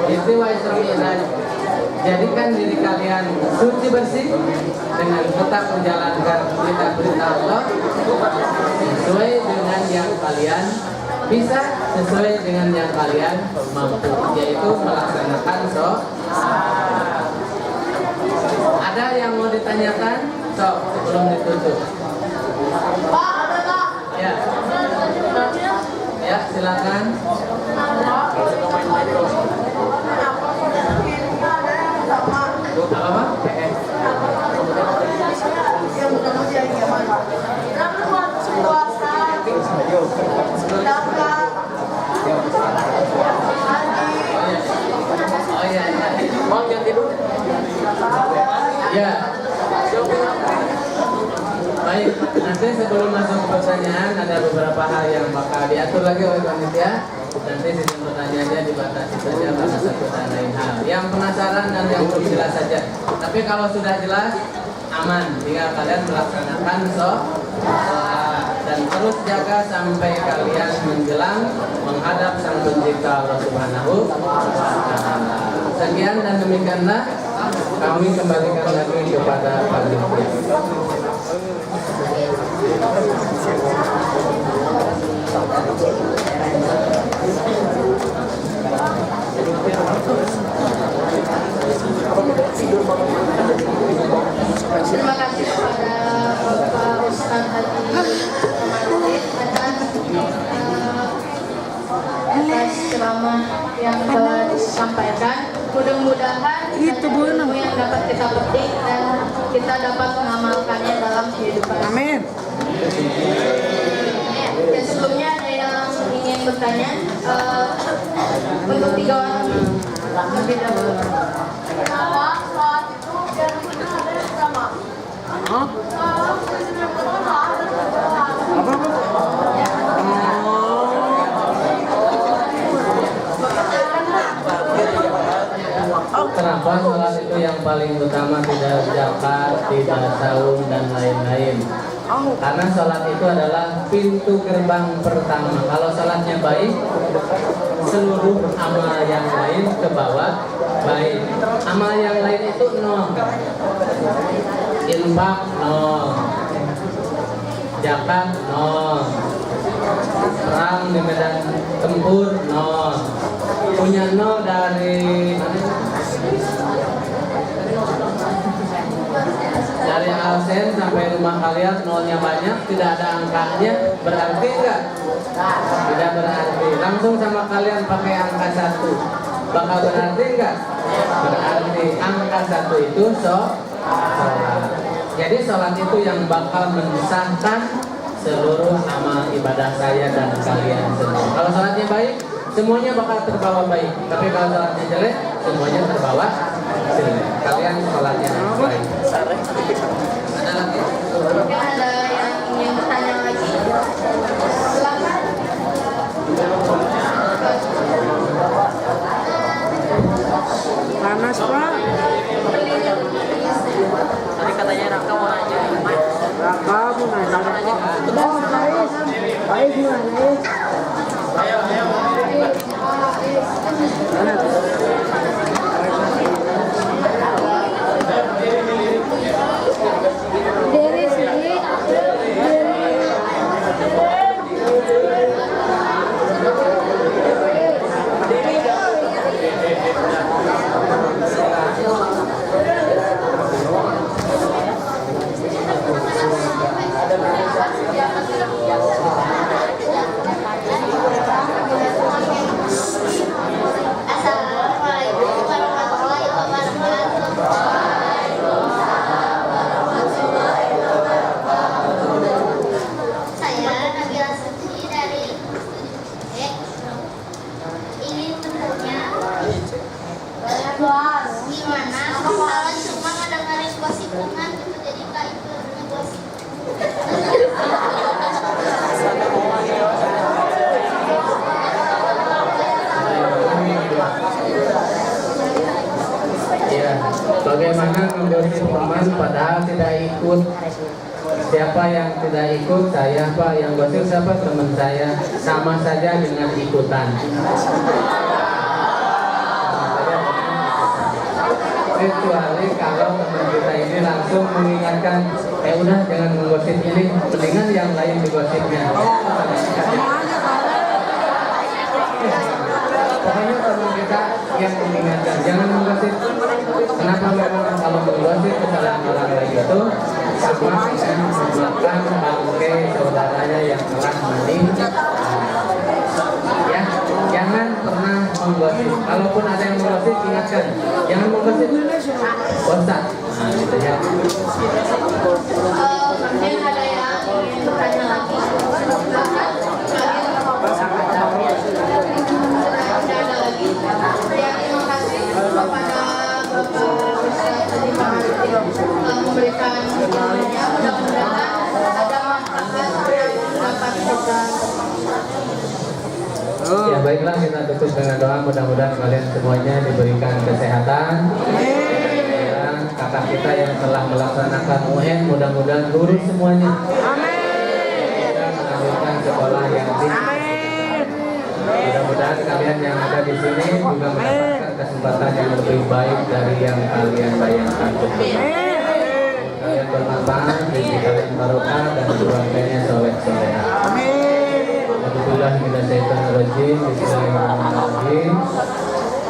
istiwa Israel, jadikan diri kalian suci bersih dengan tetap menjalankan perintah Allah sesuai dengan yang kalian bisa, sesuai dengan yang kalian mampu, yaitu melaksanakan sholat. Ada yang mau ditanyakan? Sebelum ditutup. Ya. Ya, silakan. Apa? Oh iya. Mau jangan tidur. Ya. Baik, nanti sebelum masuk ke pertanyaan ada beberapa hal yang bakal diatur lagi oleh panitia. Nanti sistem pertanyaannya dibatasi saja pada satu dan lain hal. Yang penasaran dan yang belum jelas saja. Tapi kalau sudah jelas, aman. Tinggal kalian melaksanakan dan terus jaga sampai kalian menjelang menghadap Sang Pencipta Allah Subhanahu wa Ta'ala. Sekian dan demikianlah kami kembalikan lagi kepada panitia. Terima kasih kepada Bapak Ustaz Haji Romantik atas ceramah yang telah disampaikan. Mudah-mudahan ilmu yang dapat kita petik dan kita dapat mengamalkannya dalam kehidupan. Amin. Dan sebelumnya ada yang ingin bertanya untuk 3 orang lebih dahulu. Kenapa sholat itu biar ada yang sama? Kenapa sholat itu yang paling utama, tidak zakat, tidak saum dan lain-lain? Karena sholat itu adalah pintu gerbang pertama. Kalau sholatnya baik, seluruh amal yang lain ke bawah baik. Amal yang lain itu nol. Infak nol, zakat nol, perang di medan tempur nol, punya nol dari Alsen sampai rumah kalian nolnya banyak, tidak ada angkanya, berarti enggak? Tidak berarti. Langsung sama kalian pakai angka 1, bakal berarti enggak? Berarti angka 1 itu sholat. Jadi sholat itu yang bakal mensahkan seluruh amal ibadah saya dan kalian semua. Kalau sholatnya baik, semuanya bakal terbawa baik. Tapi kalau sholatnya jelek, semuanya terbawa jelek. Kalian sholatnya baik. Ada lagi? Mungkin ada yang ingin bertanya lagi? Silakan. Panas, Pak. Tadi katanya Raka mau nanya. Raka mau nanya. Oh, Ais. Ais gimana, Assalamualaikum tidak ikut? Siapa yang tidak ikut? Saya Pak. Yang gosip siapa? Teman saya. Sama saja dengan ikutan. Kecuali kalau teman kita ini langsung mengingatkan, udah jangan menggosip ini, mendingan yang lain digosipnya. Pokoknya teman kita yang mengingatkan, jangan menggosip. Kenapa memang kalau menggosip kesalahan orang lain itu sama dengan membelakang bangkai saudaranya yang telah meninggal. Ya, jangan pernah menggosip. Kalaupun ada yang menggosip, ingatkan, jangan menggosip. Bosan. Nah, gitu ya. Kemudian ada yang ingin bertanya lagi. Silakan. Tidak ada lagi. Ya, terima kasih kepada Bapak Ustadz Adi Maharudin telah memberikan ilmunya. Mudah-mudahan ada manfaat yang dapat kita. Ya baiklah, kita tutup dengan doa. Mudah-mudahan kalian semuanya diberikan kesehatan. Kakak kita yang telah melaksanakan UN mudah-mudahan lulus semuanya. Dan melanjutkan sekolah yang tinggi. Mudah-mudahan kalian yang ada di sini juga mendapatkan kesempatan yang lebih baik dari yang kalian bayangkan. Kalian bermanfaat, rezeki kalian barokah dan keluarganya soleh-solehah. Alhamdulillah mina syaitanir rajim. Bismillahirrahmanirrahim.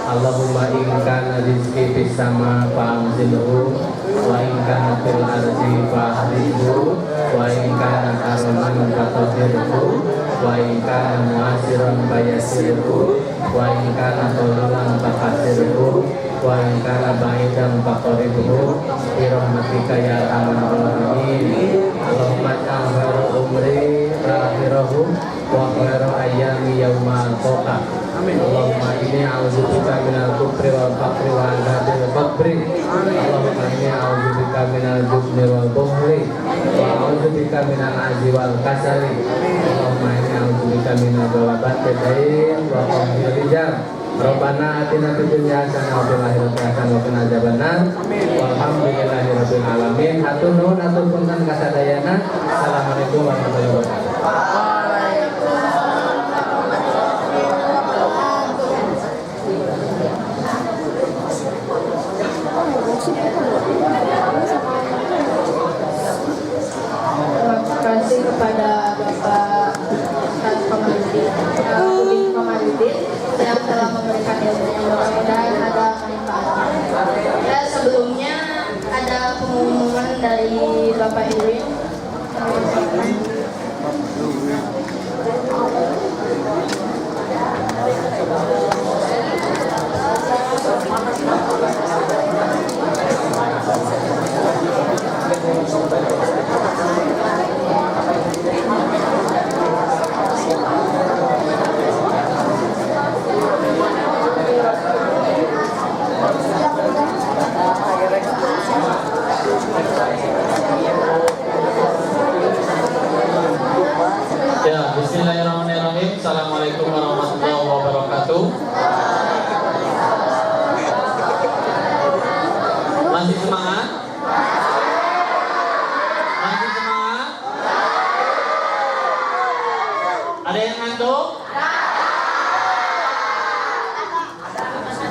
Allahumma in kana rizqi fis sama fa'anzilhu wa in kana fil ardi fa'ridhu wa in kana karaman faqdirhu wa in kana mu'asiran fayassirhu wa in kana tawlan faqassirhu wa in kana ba'idan faqribhu bi rahmatika ya arhamar rahimin. Allahumma ja'al umri akhirahu wa khairu ayyami yauma alqa'a. Allahumma inni a'udzubika minal kufri wal faqri wa adzabil qabri. Allahumma inni a'udzubika minal jubni wal bukhli wa a'udzubika minal ajzi wal kasali. Allahumma inni a'udzubika minal ghalabatil dain wa qahri rijal. Rabbana atina fid dunya hasanah wa fil akhirati hasanah wa qina adzabannar. Walhamdulillahirabbil alamin. Hatur nuhun atur punten kasadayana. Assalamualaikum warahmatullahi wabarakatuh. Terima kasih kepada Bapak Ustadz Komarudin yang telah memberikan ilmunya. Mudah-mudahan ada manfaatnya. Dan sebelumnya ada pengumuman dari Bapak Irwin. Ya, bismillahirrahmanirrahim. Assalamualaikum warahmatullahi wabarakatuh. Masih semangat? Masih semangat? Ada yang ngantuk?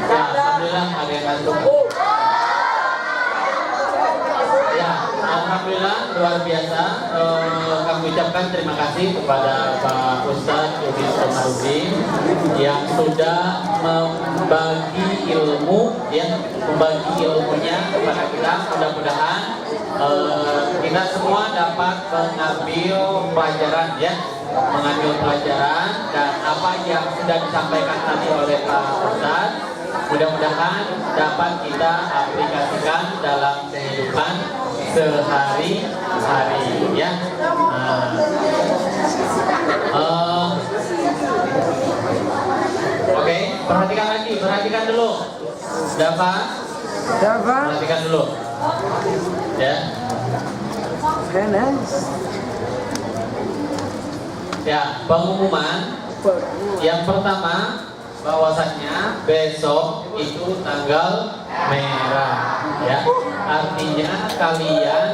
Ya, alhamdulillah ada yang ngantuk. Ya, alhamdulillah luar biasa. Kami ucapkan terima kasih kepada Pak Ustadz Adi Maharudin yang sudah membagi ilmu, membagi ilmunya kepada kita. Mudah-mudahan kita semua dapat mengambil pelajaran, mengambil pelajaran dan apa yang sudah disampaikan tadi oleh Pak Ustadz. Mudah-mudahan dapat kita aplikasikan dalam kehidupan sehari-hari, ya. Oke, perhatikan dulu. Dapat? Perhatikan dulu. Ya. Ya, pengumuman yang pertama bahwasannya besok itu tanggal merah. Ya, artinya kalian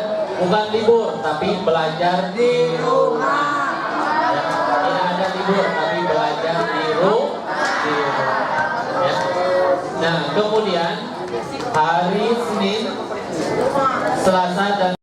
bukan libur tapi belajar di rumah. Ya, tidak ada libur tapi belajar di rumah. Ya. Nah, kemudian hari Senin, Selasa dan